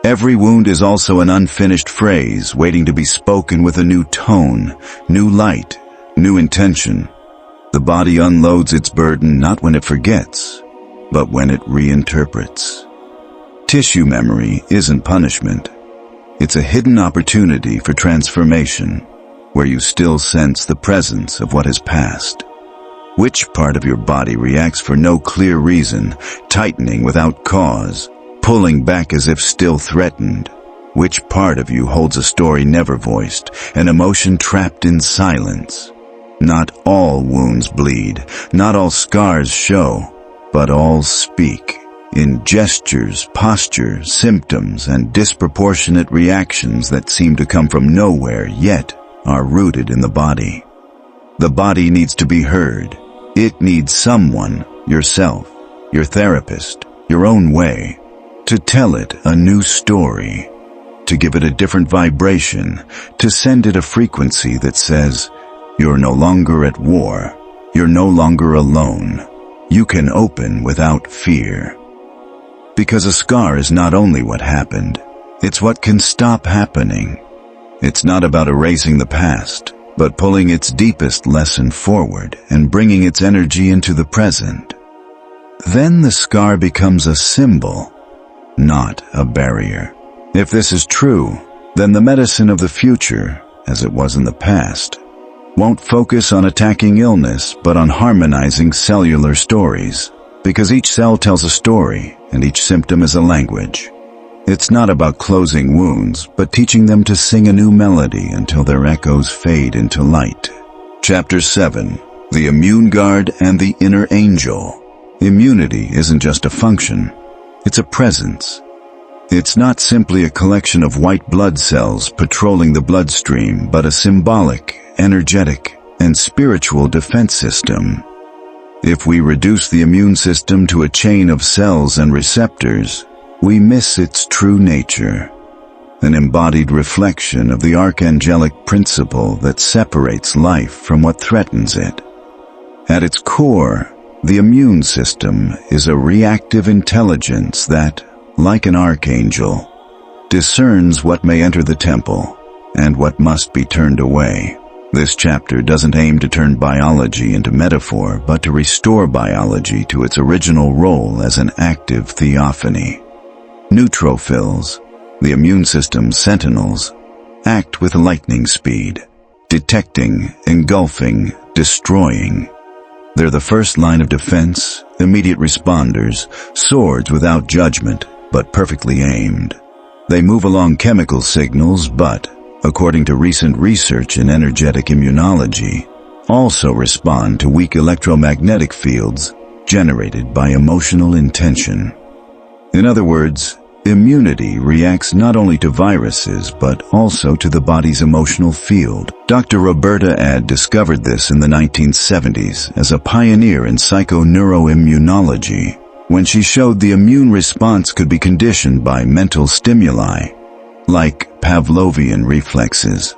Every wound is also an unfinished phrase waiting to be spoken with a new tone, new light, new intention. The body unloads its burden not when it forgets, but when it reinterprets. Tissue memory isn't punishment. It's a hidden opportunity for transformation, where you still sense the presence of what has passed. Which part of your body reacts for no clear reason, tightening without cause, pulling back as if still threatened? Which part of you holds a story never voiced, an emotion trapped in silence? Not all wounds bleed, not all scars show, but all speak. In gestures, posture, symptoms, and disproportionate reactions that seem to come from nowhere, yet are rooted in the body. The body needs to be heard. It needs someone, yourself, your therapist, your own way, to tell it a new story, to give it a different vibration, to send it a frequency that says, you're no longer at war, you're no longer alone, you can open without fear. Because a scar is not only what happened, it's what can stop happening. It's not about erasing the past, but pulling its deepest lesson forward and bringing its energy into the present. Then the scar becomes a symbol, not a barrier. If this is true, then the medicine of the future, as it was in the past, won't focus on attacking illness, but on harmonizing cellular stories. Because each cell tells a story, and each symptom is a language. It's not about closing wounds, but teaching them to sing a new melody until their echoes fade into light. Chapter 7. The Immune Guard and the Inner Angel. Immunity isn't just a function. It's a presence. It's not simply a collection of white blood cells patrolling the bloodstream, but a symbolic, energetic, and spiritual defense system. If we reduce the immune system to a chain of cells and receptors, we miss its true nature, an embodied reflection of the archangelic principle that separates life from what threatens it. At its core, the immune system is a reactive intelligence that, like an archangel, discerns what may enter the temple and what must be turned away. This chapter doesn't aim to turn biology into metaphor, but to restore biology to its original role as an active theophany. Neutrophils, the immune system's sentinels, act with lightning speed, detecting, engulfing, destroying. They're the first line of defense, immediate responders, swords without judgment, but perfectly aimed. They move along chemical signals, but, according to recent research in energetic immunology, also respond to weak electromagnetic fields generated by emotional intention. In other words, immunity reacts not only to viruses but also to the body's emotional field. Dr. Roberta Ad discovered this in the 1970s as a pioneer in psychoneuroimmunology when she showed the immune response could be conditioned by mental stimuli, like Pavlovian reflexes.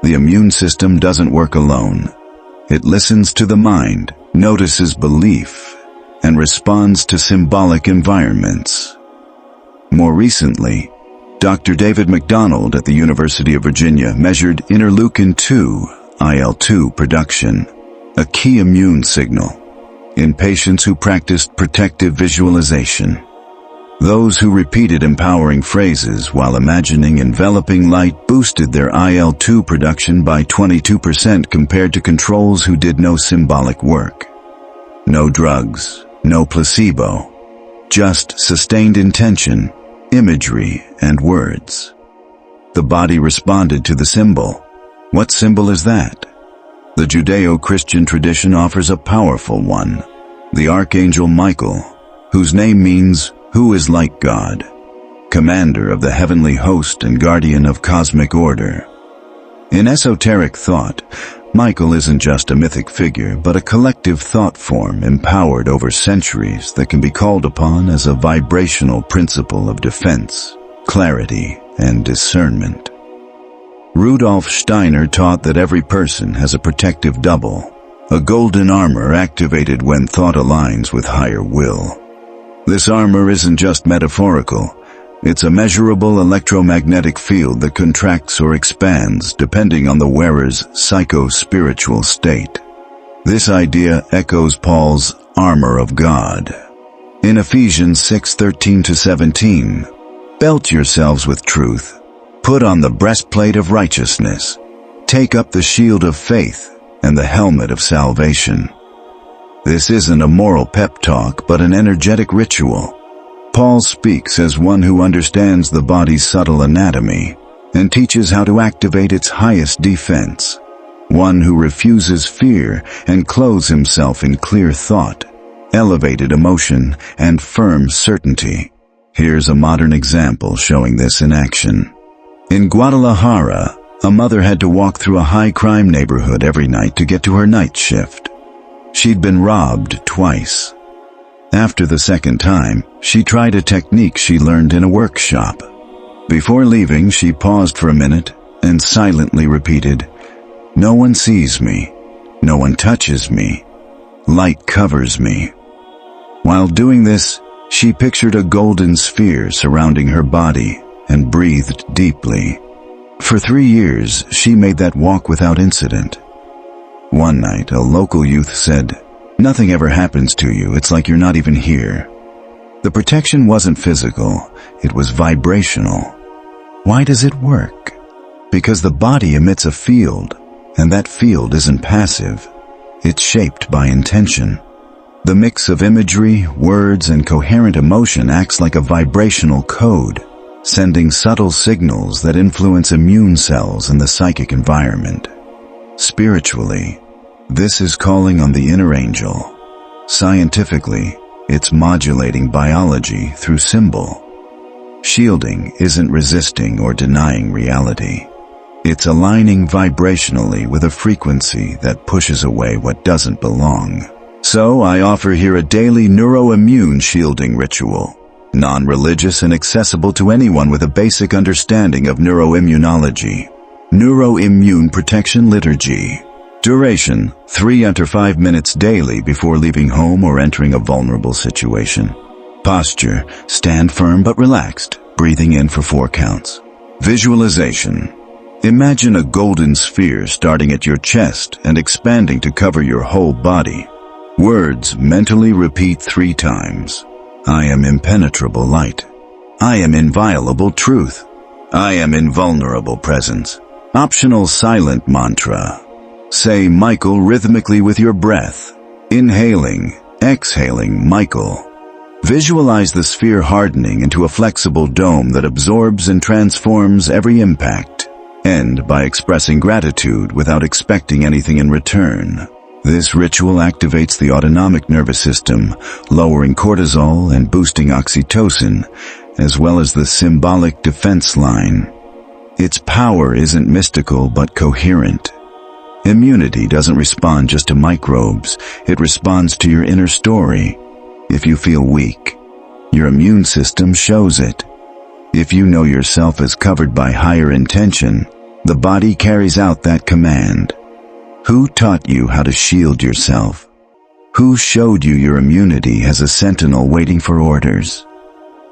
The immune system doesn't work alone. It listens to the mind, notices belief, and responds to symbolic environments. More recently, Dr. David McDonald at the University of Virginia measured interleukin-2, IL-2 production, a key immune signal, in patients who practiced protective visualization. Those who repeated empowering phrases while imagining enveloping light boosted their IL-2 production by 22% compared to controls who did no symbolic work. No drugs, no placebo, just sustained intention, imagery, and words. The body responded to the symbol. What symbol is that? The Judeo-Christian tradition offers a powerful one, the Archangel Michael, whose name means "who is like God," commander of the heavenly host and guardian of cosmic order. In esoteric thought, Michael isn't just a mythic figure, but a collective thought form empowered over centuries that can be called upon as a vibrational principle of defense, clarity, and discernment. Rudolf Steiner taught that every person has a protective double, a golden armor activated when thought aligns with higher will. This armor isn't just metaphorical. It's a measurable electromagnetic field that contracts or expands depending on the wearer's psycho-spiritual state. This idea echoes Paul's armor of God. In Ephesians 6:13-17, "Belt yourselves with truth. Put on the breastplate of righteousness. Take up the shield of faith and the helmet of salvation." This isn't a moral pep talk, but an energetic ritual. Paul speaks as one who understands the body's subtle anatomy and teaches how to activate its highest defense, one who refuses fear and clothes himself in clear thought, elevated emotion, and firm certainty. Here's a modern example showing this in action. In Guadalajara, a mother had to walk through a high-crime neighborhood every night to get to her night shift. She'd been robbed twice. After the second time, she tried a technique she learned in a workshop. Before leaving, she paused for a minute and silently repeated, "No one sees me. No one touches me. Light covers me." While doing this, she pictured a golden sphere surrounding her body and breathed deeply. For 3 years, she made that walk without incident. One night, a local youth said, "Nothing ever happens to you. It's like you're not even here." The protection wasn't physical, it was vibrational. Why does it work? Because the body emits a field, and that field isn't passive. It's shaped by intention. The mix of imagery, words, and coherent emotion acts like a vibrational code, sending subtle signals that influence immune cells in the psychic environment. Spiritually, this is calling on the inner angel. Scientifically, it's modulating biology through symbol. Shielding isn't resisting or denying reality. It's aligning vibrationally with a frequency that pushes away what doesn't belong. So I offer here a daily neuroimmune shielding ritual, non-religious and accessible to anyone with a basic understanding of neuroimmunology. Neuroimmune Protection Liturgy. Duration: 3 to 5 minutes daily before leaving home or entering a vulnerable situation. Posture: stand firm but relaxed, breathing in for 4 counts. Visualization: imagine a golden sphere starting at your chest and expanding to cover your whole body. Words: mentally repeat 3 times. I am impenetrable light. I am inviolable truth. I am invulnerable presence. Optional silent mantra. Say Michael rhythmically with your breath. Inhaling, exhaling Michael. Visualize the sphere hardening into a flexible dome that absorbs and transforms every impact. End by expressing gratitude without expecting anything in return. This ritual activates the autonomic nervous system, lowering cortisol and boosting oxytocin, as well as the symbolic defense line. Its power isn't mystical but coherent. Immunity doesn't respond just to microbes, it responds to your inner story. If you feel weak, your immune system shows it. If you know yourself as covered by higher intention, the body carries out that command. Who taught you how to shield yourself? Who showed you your immunity as a sentinel waiting for orders?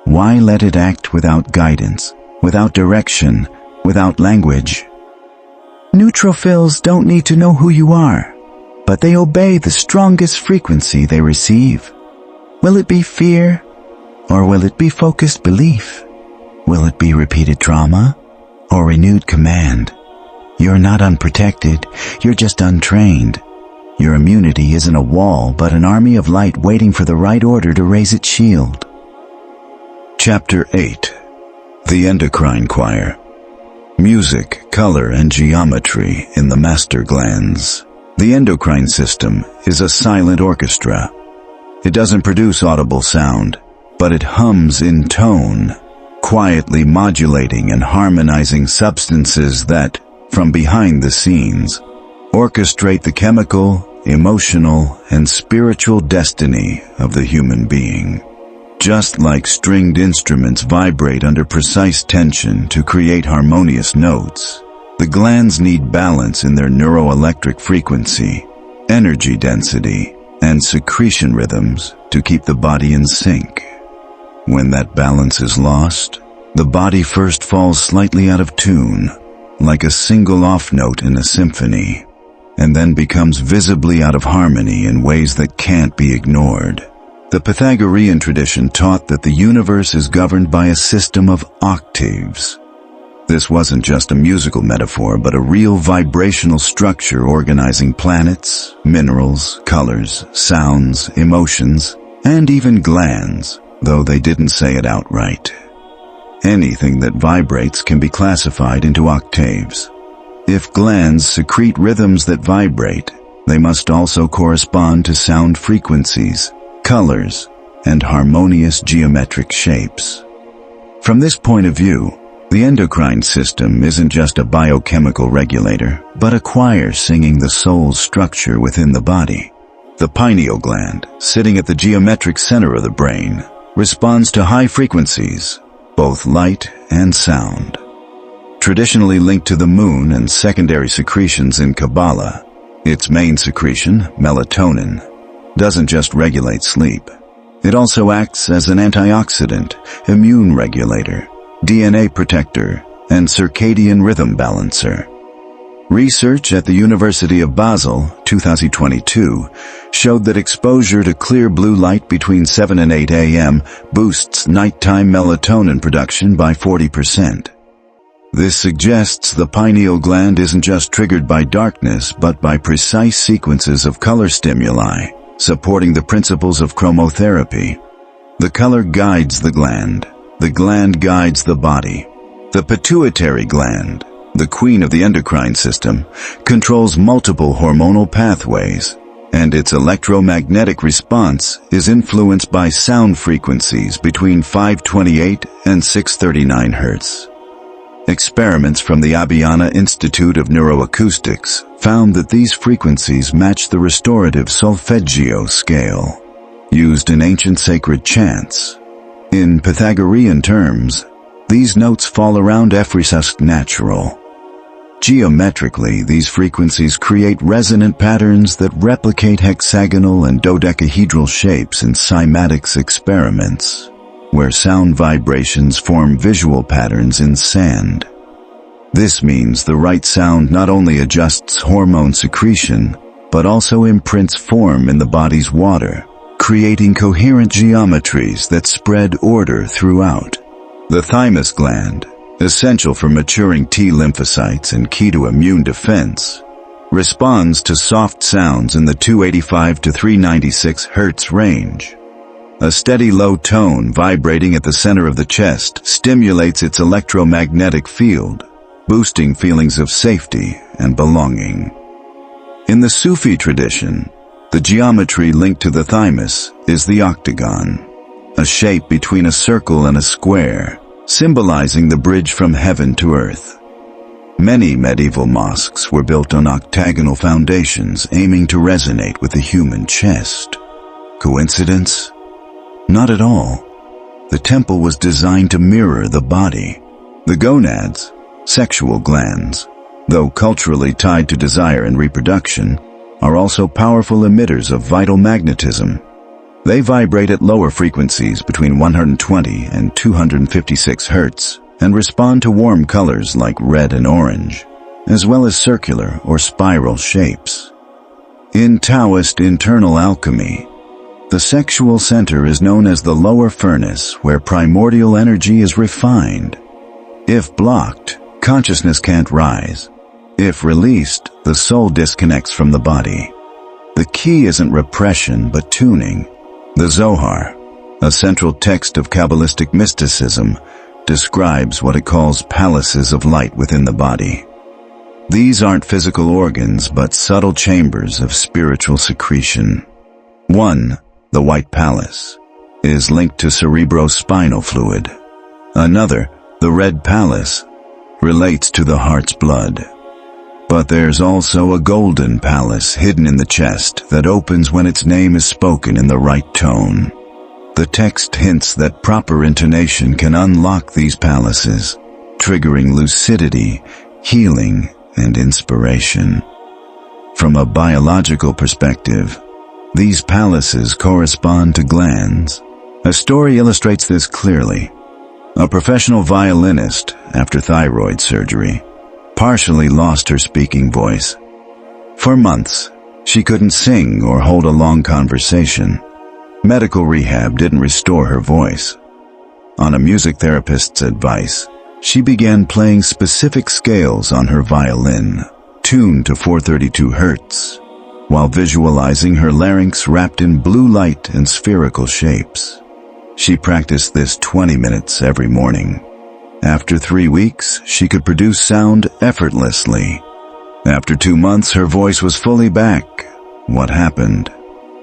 Why let it act without guidance? without direction, without language. Neutrophils don't need to know who you are, but they obey the strongest frequency they receive. Will it be fear, or will it be focused belief? Will it be repeated trauma, or renewed command? You're not unprotected, you're just untrained. Your immunity isn't a wall, but an army of light waiting for the right order to raise its shield. Chapter 8. The Endocrine Choir. Music, color, and geometry in the master glands. The endocrine system is a silent orchestra. It doesn't produce audible sound, but it hums in tone, quietly modulating and harmonizing substances that, from behind the scenes, orchestrate the chemical, emotional, and spiritual destiny of the human being. Just like stringed instruments vibrate under precise tension to create harmonious notes, the glands need balance in their neuroelectric frequency, energy density, and secretion rhythms to keep the body in sync. When that balance is lost, the body first falls slightly out of tune, like a single off note in a symphony, and then becomes visibly out of harmony in ways that can't be ignored. The Pythagorean tradition taught that the universe is governed by a system of octaves. This wasn't just a musical metaphor, but a real vibrational structure organizing planets, minerals, colors, sounds, emotions, and even glands, though they didn't say it outright. Anything that vibrates can be classified into octaves. If glands secrete rhythms that vibrate, they must also correspond to sound frequencies, colors, and harmonious geometric shapes. From this point of view, the endocrine system isn't just a biochemical regulator, but a choir singing the soul's structure within the body. The pineal gland, sitting at the geometric center of the brain, responds to high frequencies, both light and sound. Traditionally linked to the moon and secondary secretions in Kabbalah, its main secretion, melatonin, doesn't just regulate sleep. It also acts as an antioxidant, immune regulator, DNA protector, and circadian rhythm balancer. Research at the University of Basel, 2022, showed that exposure to clear blue light between 7 and 8 a.m. boosts nighttime melatonin production by 40%. This suggests the pineal gland isn't just triggered by darkness, but by precise sequences of color stimuli, supporting the principles of chromotherapy. The color guides the gland guides the body. The pituitary gland, the queen of the endocrine system, controls multiple hormonal pathways, and its electromagnetic response is influenced by sound frequencies between 528 and 639 Hz. Experiments from the Abiana Institute of Neuroacoustics found that these frequencies match the restorative solfeggio scale, used in ancient sacred chants. In Pythagorean terms, these notes fall around F natural. Geometrically, these frequencies create resonant patterns that replicate hexagonal and dodecahedral shapes in cymatics experiments, where sound vibrations form visual patterns in sand. This means the right sound not only adjusts hormone secretion, but also imprints form in the body's water, creating coherent geometries that spread order throughout. The thymus gland, essential for maturing T lymphocytes and key to immune defense, responds to soft sounds in the 285 to 396 Hz range. A steady low tone vibrating at the center of the chest stimulates its electromagnetic field, boosting feelings of safety and belonging. In the Sufi tradition, the geometry linked to the thymus is the octagon, a shape between a circle and a square, symbolizing the bridge from heaven to earth. Many medieval mosques were built on octagonal foundations aiming to resonate with the human chest. Coincidence? Not at all. The temple was designed to mirror the body. The gonads, sexual glands, though culturally tied to desire and reproduction, are also powerful emitters of vital magnetism. They vibrate at lower frequencies between 120 and 256 Hz, and respond to warm colors like red and orange, as well as circular or spiral shapes. In Taoist internal alchemy, the sexual center is known as the lower furnace, where primordial energy is refined. If blocked, consciousness can't rise. If released, the soul disconnects from the body. The key isn't repression, but tuning. The Zohar, a central text of Kabbalistic mysticism, describes what it calls palaces of light within the body. These aren't physical organs, but subtle chambers of spiritual secretion. One, the White Palace, is linked to cerebrospinal fluid. Another, the Red Palace, relates to the heart's blood. But there's also a Golden Palace hidden in the chest that opens when its name is spoken in the right tone. The text hints that proper intonation can unlock these palaces, triggering lucidity, healing, and inspiration. From a biological perspective, these palaces correspond to glands. A story illustrates this clearly. A professional violinist, after thyroid surgery, partially lost her speaking voice. For months, she couldn't sing or hold a long conversation. Medical rehab didn't restore her voice. On a music therapist's advice, she began playing specific scales on her violin, tuned to 432 Hz, while visualizing her larynx wrapped in blue light and spherical shapes. She practiced this 20 minutes every morning. After 3 weeks, she could produce sound effortlessly. After 2 months, her voice was fully back. What happened?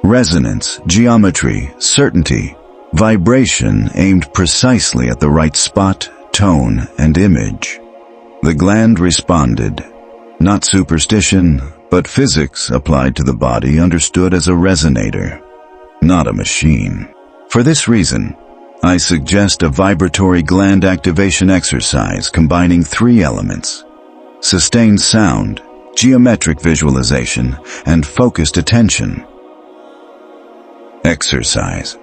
Resonance, geometry, certainty, vibration aimed precisely at the right spot, tone, and image. The gland responded. Not superstition, but physics applied to the body understood as a resonator, not a machine. For this reason, I suggest a vibratory gland activation exercise combining 3 elements: sustained sound, geometric visualization, and focused attention. Exercise.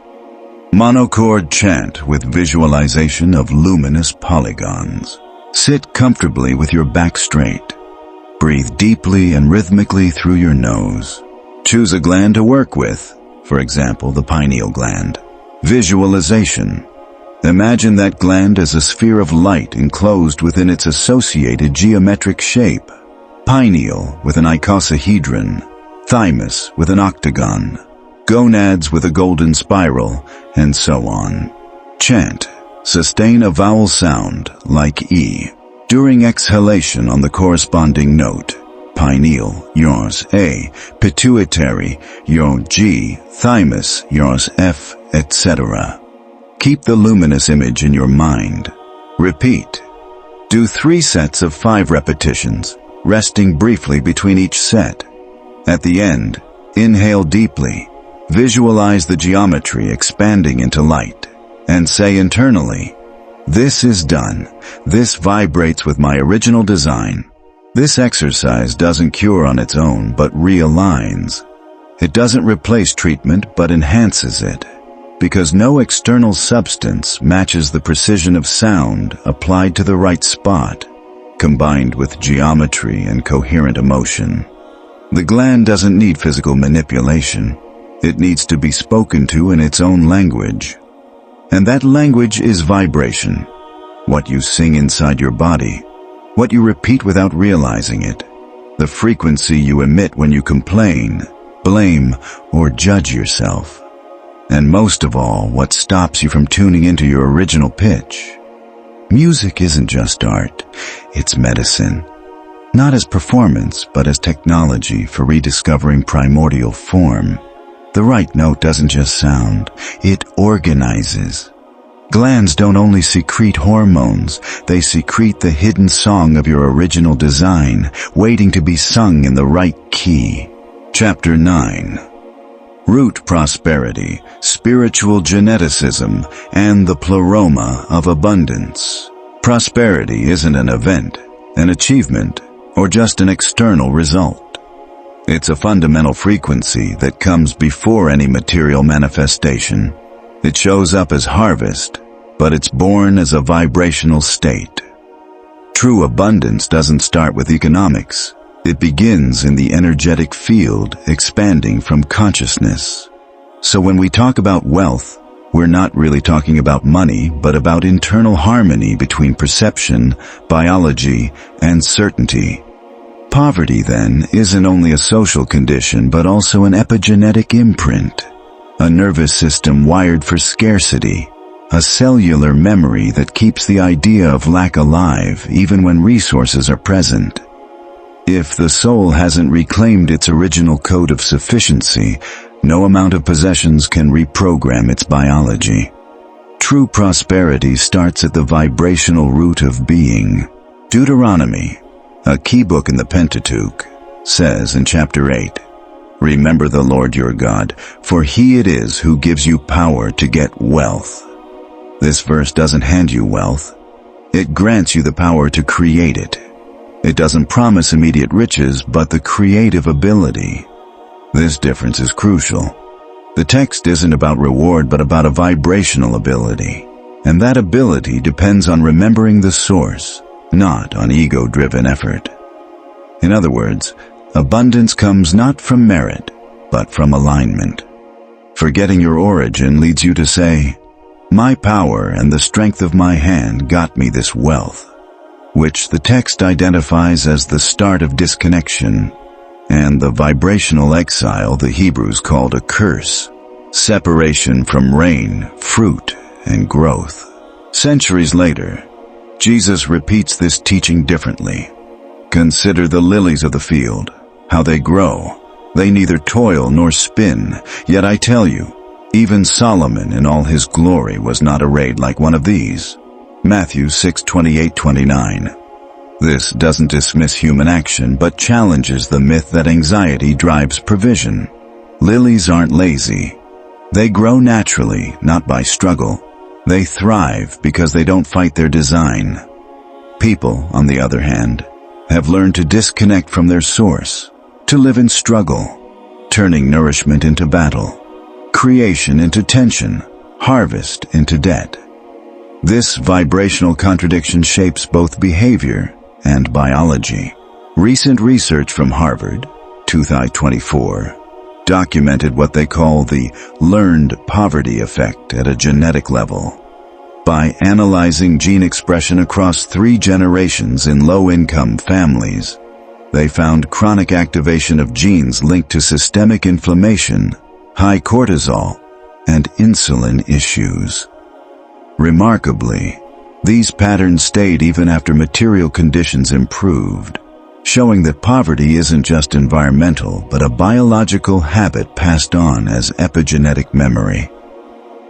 Monochord chant with visualization of luminous polygons. Sit comfortably with your back straight. Breathe deeply and rhythmically through your nose. Choose a gland to work with, for example, the pineal gland. Visualization. Imagine that gland as a sphere of light enclosed within its associated geometric shape. Pineal with an icosahedron, thymus with an octagon, gonads with a golden spiral, and so on. Chant. Sustain a vowel sound, like E, during exhalation on the corresponding note. Pineal, yours A, pituitary, your G, thymus, yours F, etc. Keep the luminous image in your mind. Repeat. Do 3 sets of 5 repetitions, resting briefly between each set. At the end, inhale deeply. Visualize the geometry expanding into light, and say internally, "This is done. This vibrates with my original design." This exercise doesn't cure on its own, but realigns. It doesn't replace treatment, but enhances it, because no external substance matches the precision of sound applied to the right spot, combined with geometry and coherent emotion. The gland doesn't need physical manipulation. It needs to be spoken to in its own language. And that language is vibration. What you sing inside your body, what you repeat without realizing it, the frequency you emit when you complain, blame, or judge yourself. And most of all, what stops you from tuning into your original pitch. Music isn't just art, it's medicine. Not as performance, but as technology for rediscovering primordial form. The right note doesn't just sound, it organizes. Glands don't only secrete hormones, they secrete the hidden song of your original design, waiting to be sung in the right key. Chapter 9. Root prosperity, spiritual geneticism, and the pleroma of abundance. Prosperity isn't an event, an achievement, or just an external result. It's a fundamental frequency that comes before any material manifestation. It shows up as harvest, but it's born as a vibrational state. True abundance doesn't start with economics. It begins in the energetic field, expanding from consciousness. So when we talk about wealth, we're not really talking about money, but about internal harmony between perception, biology, and certainty. Poverty, then, isn't only a social condition, but also an epigenetic imprint, a nervous system wired for scarcity, a cellular memory that keeps the idea of lack alive even when resources are present. If the soul hasn't reclaimed its original code of sufficiency, no amount of possessions can reprogram its biology. True prosperity starts at the vibrational root of being. Deuteronomy, a key book in the Pentateuch, says in chapter 8, "Remember the Lord your God, for He it is who gives you power to get wealth." This verse doesn't hand you wealth. It grants you the power to create it. It doesn't promise immediate riches, but the creative ability. This difference is crucial. The text isn't about reward, but about a vibrational ability. And that ability depends on remembering the source, not on ego-driven effort. In other words, abundance comes not from merit, but from alignment. Forgetting your origin leads you to say, "My power and the strength of my hand got me this wealth," which the text identifies as the start of disconnection, and the vibrational exile the Hebrews called a curse, separation from rain, fruit, and growth. Centuries later, Jesus repeats this teaching differently. "Consider the lilies of the field, how they grow. They neither toil nor spin, yet I tell you, even Solomon in all his glory was not arrayed like one of these." Matthew 6:28-29. This doesn't dismiss human action, but challenges the myth that anxiety drives provision. Lilies aren't lazy. They grow naturally, not by struggle. They thrive because they don't fight their design. People, on the other hand, have learned to disconnect from their source, to live in struggle, turning nourishment into battle, creation into tension, harvest into debt. This vibrational contradiction shapes both behavior and biology. Recent research from Harvard, 2024, documented what they call the learned poverty effect at a genetic level. By analyzing gene expression across 3 generations in low-income families, they found chronic activation of genes linked to systemic inflammation, high cortisol, and insulin issues. Remarkably, these patterns stayed even after material conditions improved, showing that poverty isn't just environmental, but a biological habit passed on as epigenetic memory.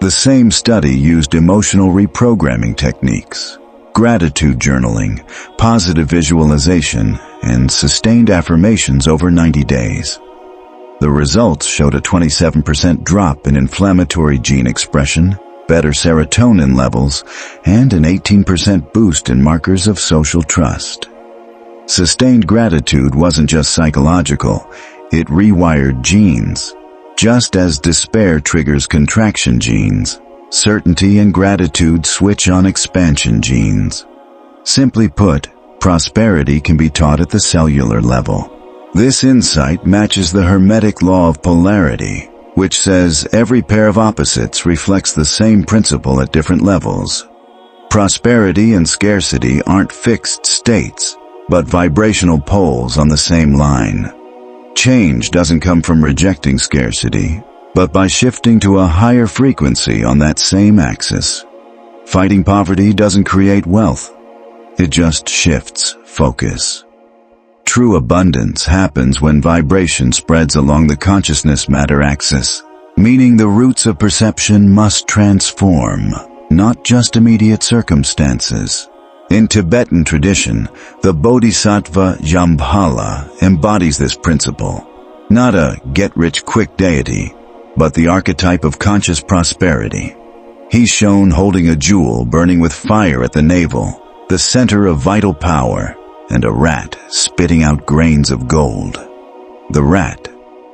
The same study used emotional reprogramming techniques, gratitude journaling, positive visualization, and sustained affirmations over 90 days. The results showed a 27% drop in inflammatory gene expression, better serotonin levels, and an 18% boost in markers of social trust. Sustained gratitude wasn't just psychological, it rewired genes. Just as despair triggers contraction genes, certainty and gratitude switch on expansion genes. Simply put, prosperity can be taught at the cellular level. This insight matches the Hermetic law of polarity, which says every pair of opposites reflects the same principle at different levels. Prosperity and scarcity aren't fixed states, but vibrational poles on the same line. Change doesn't come from rejecting scarcity, but by shifting to a higher frequency on that same axis. Fighting poverty doesn't create wealth. It just shifts focus. True abundance happens when vibration spreads along the consciousness-matter axis, meaning the roots of perception must transform, not just immediate circumstances. In Tibetan tradition, the Bodhisattva Shambhala embodies this principle, not a get-rich-quick deity, but the archetype of conscious prosperity. He's shown holding a jewel burning with fire at the navel, the center of vital power, and a rat spitting out grains of gold. The rat,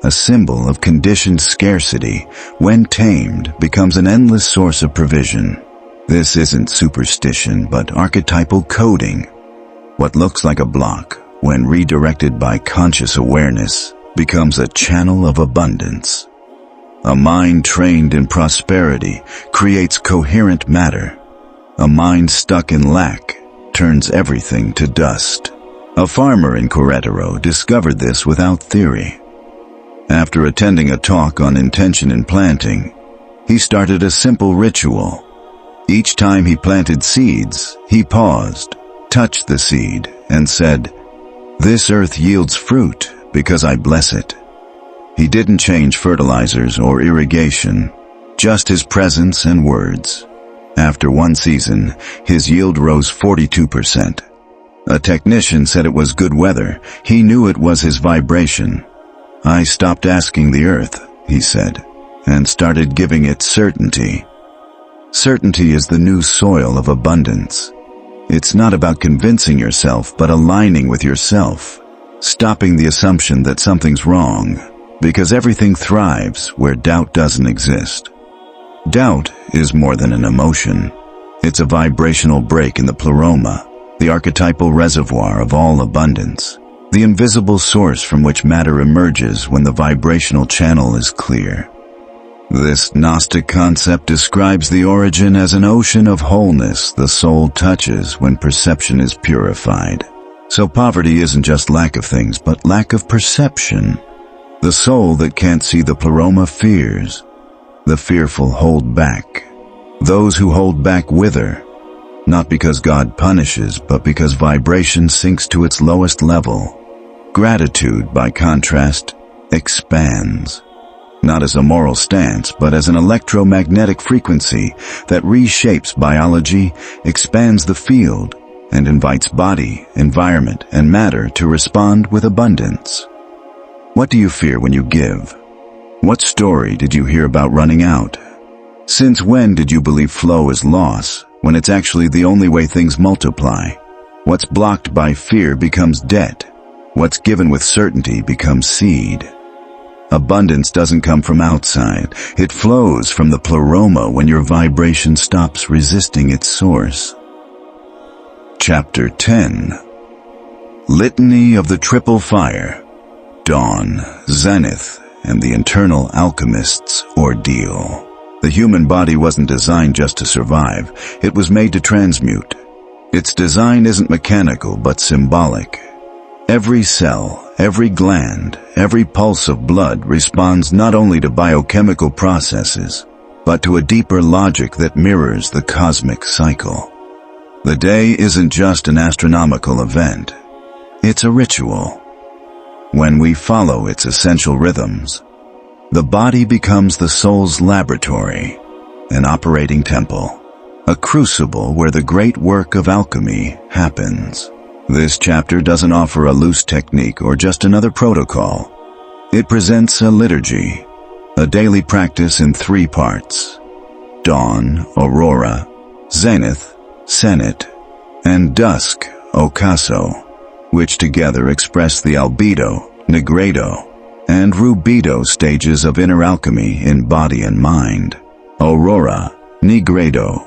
a symbol of conditioned scarcity, when tamed, becomes an endless source of provision. This isn't superstition, but archetypal coding. What looks like a block, when redirected by conscious awareness, becomes a channel of abundance. A mind trained in prosperity creates coherent matter. A mind stuck in lack turns everything to dust. A farmer in Querétaro discovered this without theory. After attending a talk on intention in planting, he started a simple ritual. Each time he planted seeds, he paused, touched the seed, and said, "This earth yields fruit because I bless it." He didn't change fertilizers or irrigation, just his presence and words. After one season, his yield rose 42%. A technician said it was good weather. He knew it was his vibration. "I stopped asking the earth," he said, "and started giving it certainty." Certainty is the new soil of abundance. It's not about convincing yourself, but aligning with yourself, stopping the assumption that something's wrong, because everything thrives where doubt doesn't exist. Doubt is more than an emotion. It's a vibrational break in the pleroma, the archetypal reservoir of all abundance, the invisible source from which matter emerges when the vibrational channel is clear. This Gnostic concept describes the origin as an ocean of wholeness the soul touches when perception is purified. So poverty isn't just lack of things, but lack of perception. The soul that can't see the pleroma fears. The fearful hold back. Those who hold back wither, not because God punishes, but because vibration sinks to its lowest level. Gratitude, by contrast, expands. Not as a moral stance, but as an electromagnetic frequency that reshapes biology, expands the field, and invites body, environment, and matter to respond with abundance. What do you fear when you give? What story did you hear about running out? Since when did you believe flow is loss, when it's actually the only way things multiply? What's blocked by fear becomes debt. What's given with certainty becomes seed. Abundance doesn't come from outside. It flows from the pleroma when your vibration stops resisting its source. Chapter 10. Litany of the Triple Fire. Dawn, Zenith, and the Internal Alchemist's Ordeal. The human body wasn't designed just to survive. It was made to transmute. Its design isn't mechanical, but symbolic. Every cell, every gland, every pulse of blood responds not only to biochemical processes, but to a deeper logic that mirrors the cosmic cycle. The day isn't just an astronomical event. It's a ritual. When we follow its essential rhythms, the body becomes the soul's laboratory, an operating temple, a crucible where the great work of alchemy happens. This chapter doesn't offer a loose technique or just another protocol. It presents a liturgy, a daily practice in 3 parts: dawn, aurora; zenith, senate; and dusk, ocaso, which together express the albedo, nigredo, and rubedo stages of inner alchemy in body and mind. Aurora, nigredo,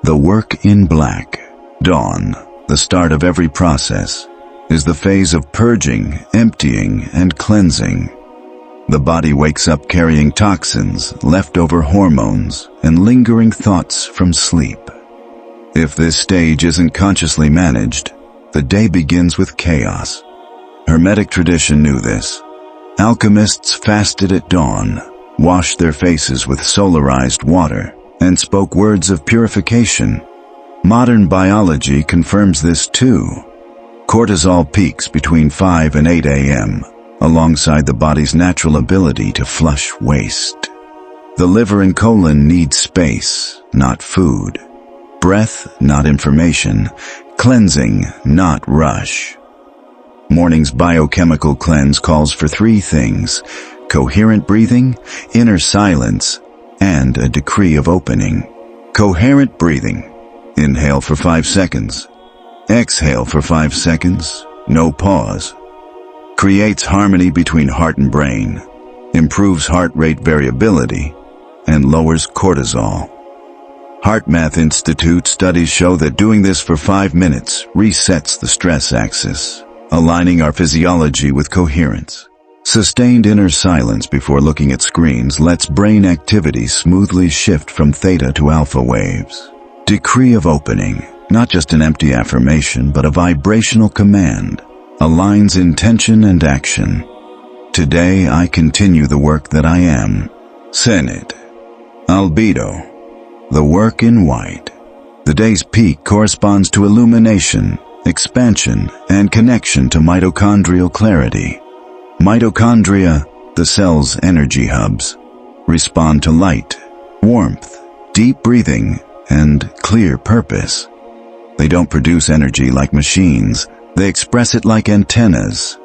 the work in black. Dawn, the start of every process, is the phase of purging, emptying, and cleansing. The body wakes up carrying toxins, leftover hormones, and lingering thoughts from sleep. If this stage isn't consciously managed, the day begins with chaos. Hermetic tradition knew this. Alchemists fasted at dawn, washed their faces with solarized water, and spoke words of purification. Modern biology confirms this too. Cortisol peaks between 5 and 8 a.m., alongside the body's natural ability to flush waste. The liver and colon need space, not food. Breath, not information. Cleansing, not rush. Morning's biochemical cleanse calls for 3 things: coherent breathing, inner silence, and a decree of opening. Coherent breathing. Inhale for 5 seconds. Exhale for 5 seconds. No pause. Creates harmony between heart and brain, improves heart rate variability, and lowers cortisol. HeartMath Institute studies show that doing this for 5 minutes resets the stress axis, aligning our physiology with coherence. Sustained inner silence before looking at screens lets brain activity smoothly shift from theta to alpha waves. Decree of opening, not just an empty affirmation, but a vibrational command, aligns intention and action. Today I continue the work that I am. Senate. Albedo. The work in white. The day's peak corresponds to illumination, expansion, and connection to mitochondrial clarity. Mitochondria, the cell's energy hubs, respond to light, warmth, deep breathing, and clear purpose. They don't produce energy like machines, they express it like antennas.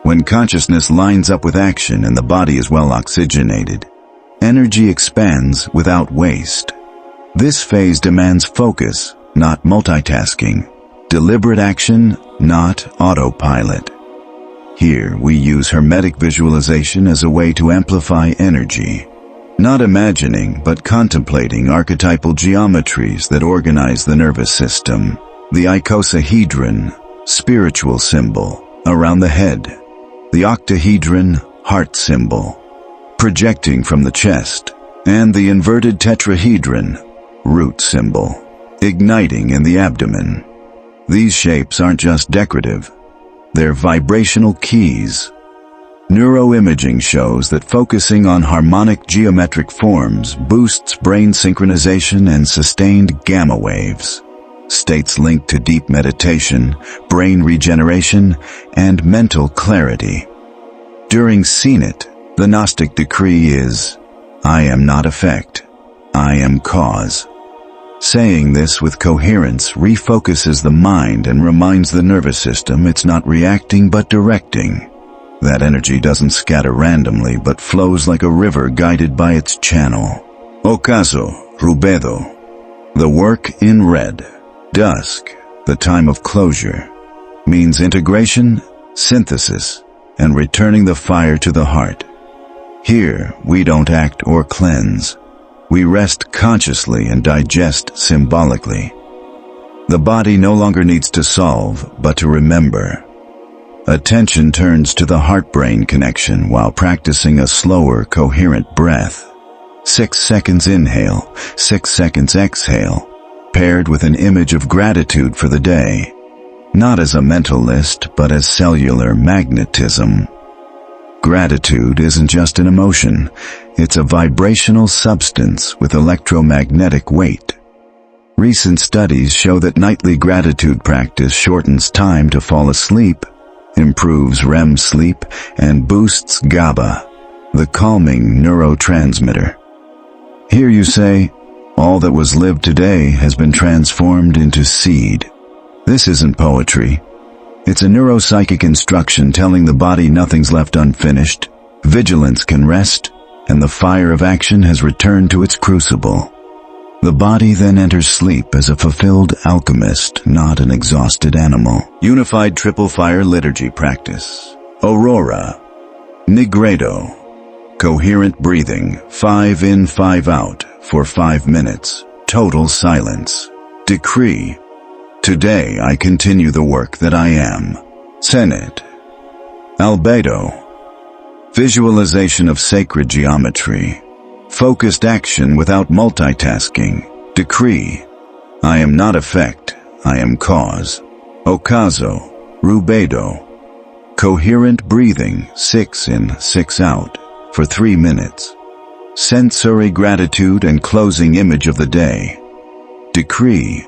When consciousness lines up with action and the body is well oxygenated, energy expands without waste. This phase demands focus, not multitasking, deliberate action, not autopilot. Here we use Hermetic visualization as a way to amplify energy, not imagining but contemplating archetypal geometries that organize the nervous system. The icosahedron, spiritual symbol, around the head. The octahedron, heart symbol, projecting from the chest. And the inverted tetrahedron, root symbol, igniting in the abdomen. These shapes aren't just decorative, they're vibrational keys. Neuroimaging shows that focusing on harmonic geometric forms boosts brain synchronization and sustained gamma waves, states linked to deep meditation, brain regeneration, and mental clarity. During Senate, the Gnostic decree is, I am not effect, I am cause. Saying this with coherence refocuses the mind and reminds the nervous system it's not reacting but directing. That energy doesn't scatter randomly but flows like a river guided by its channel. Ocaso, rubedo. The work in red. Dusk, the time of closure, means integration, synthesis, and returning the fire to the heart. Here, we don't act or cleanse. We rest consciously and digest symbolically. The body no longer needs to solve, but to remember. Attention turns to the heart-brain connection while practicing a slower, coherent breath. 6 seconds inhale, 6 seconds exhale, paired with an image of gratitude for the day. Not as a mental list, but as cellular magnetism. Gratitude isn't just an emotion, it's a vibrational substance with electromagnetic weight. Recent studies show that nightly gratitude practice shortens time to fall asleep, improves REM sleep, and boosts GABA, the calming neurotransmitter. Here you say, all that was lived today has been transformed into seed. This isn't poetry. It's a neuropsychic instruction telling the body nothing's left unfinished, vigilance can rest, and the fire of action has returned to its crucible. The body then enters sleep as a fulfilled alchemist, not an exhausted animal. Unified triple fire liturgy practice. Aurora. Nigredo. Coherent breathing, 5 in, 5 out, for 5 minutes. Total silence. Decree. Today I continue the work that I am. Senate. Albedo. Visualization of sacred geometry. Focused action without multitasking. Decree. I am not effect, I am cause. Ocaso. Rubedo. Coherent breathing, 6 in, 6 out, for 3 minutes. Sensory gratitude and closing image of the day. Decree.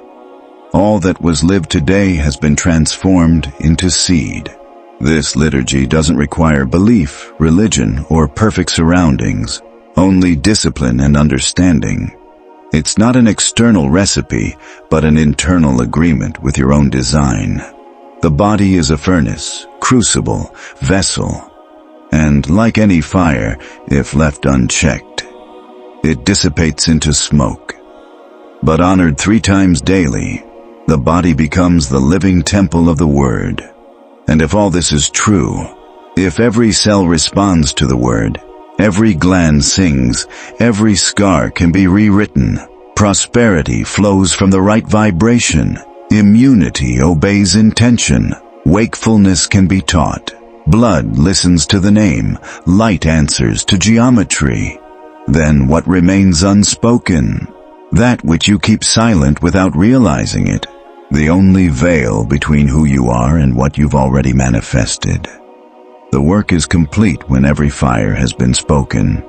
All that was lived today has been transformed into seed. This liturgy doesn't require belief, religion, or perfect surroundings, only discipline and understanding. It's not an external recipe, but an internal agreement with your own design. The body is a furnace, crucible, vessel, and like any fire, if left unchecked, it dissipates into smoke. But honored 3 times daily, the body becomes the living temple of the Word. And if all this is true, if every cell responds to the Word, every gland sings, every scar can be rewritten, Prosperity flows from the right vibration. Immunity obeys intention. Wakefulness can be taught. Blood listens to the name. Light answers to geometry. Then what remains unspoken? That which you keep silent without realizing it. The only veil between who you are and what you've already manifested. The work is complete when every fire has been spoken.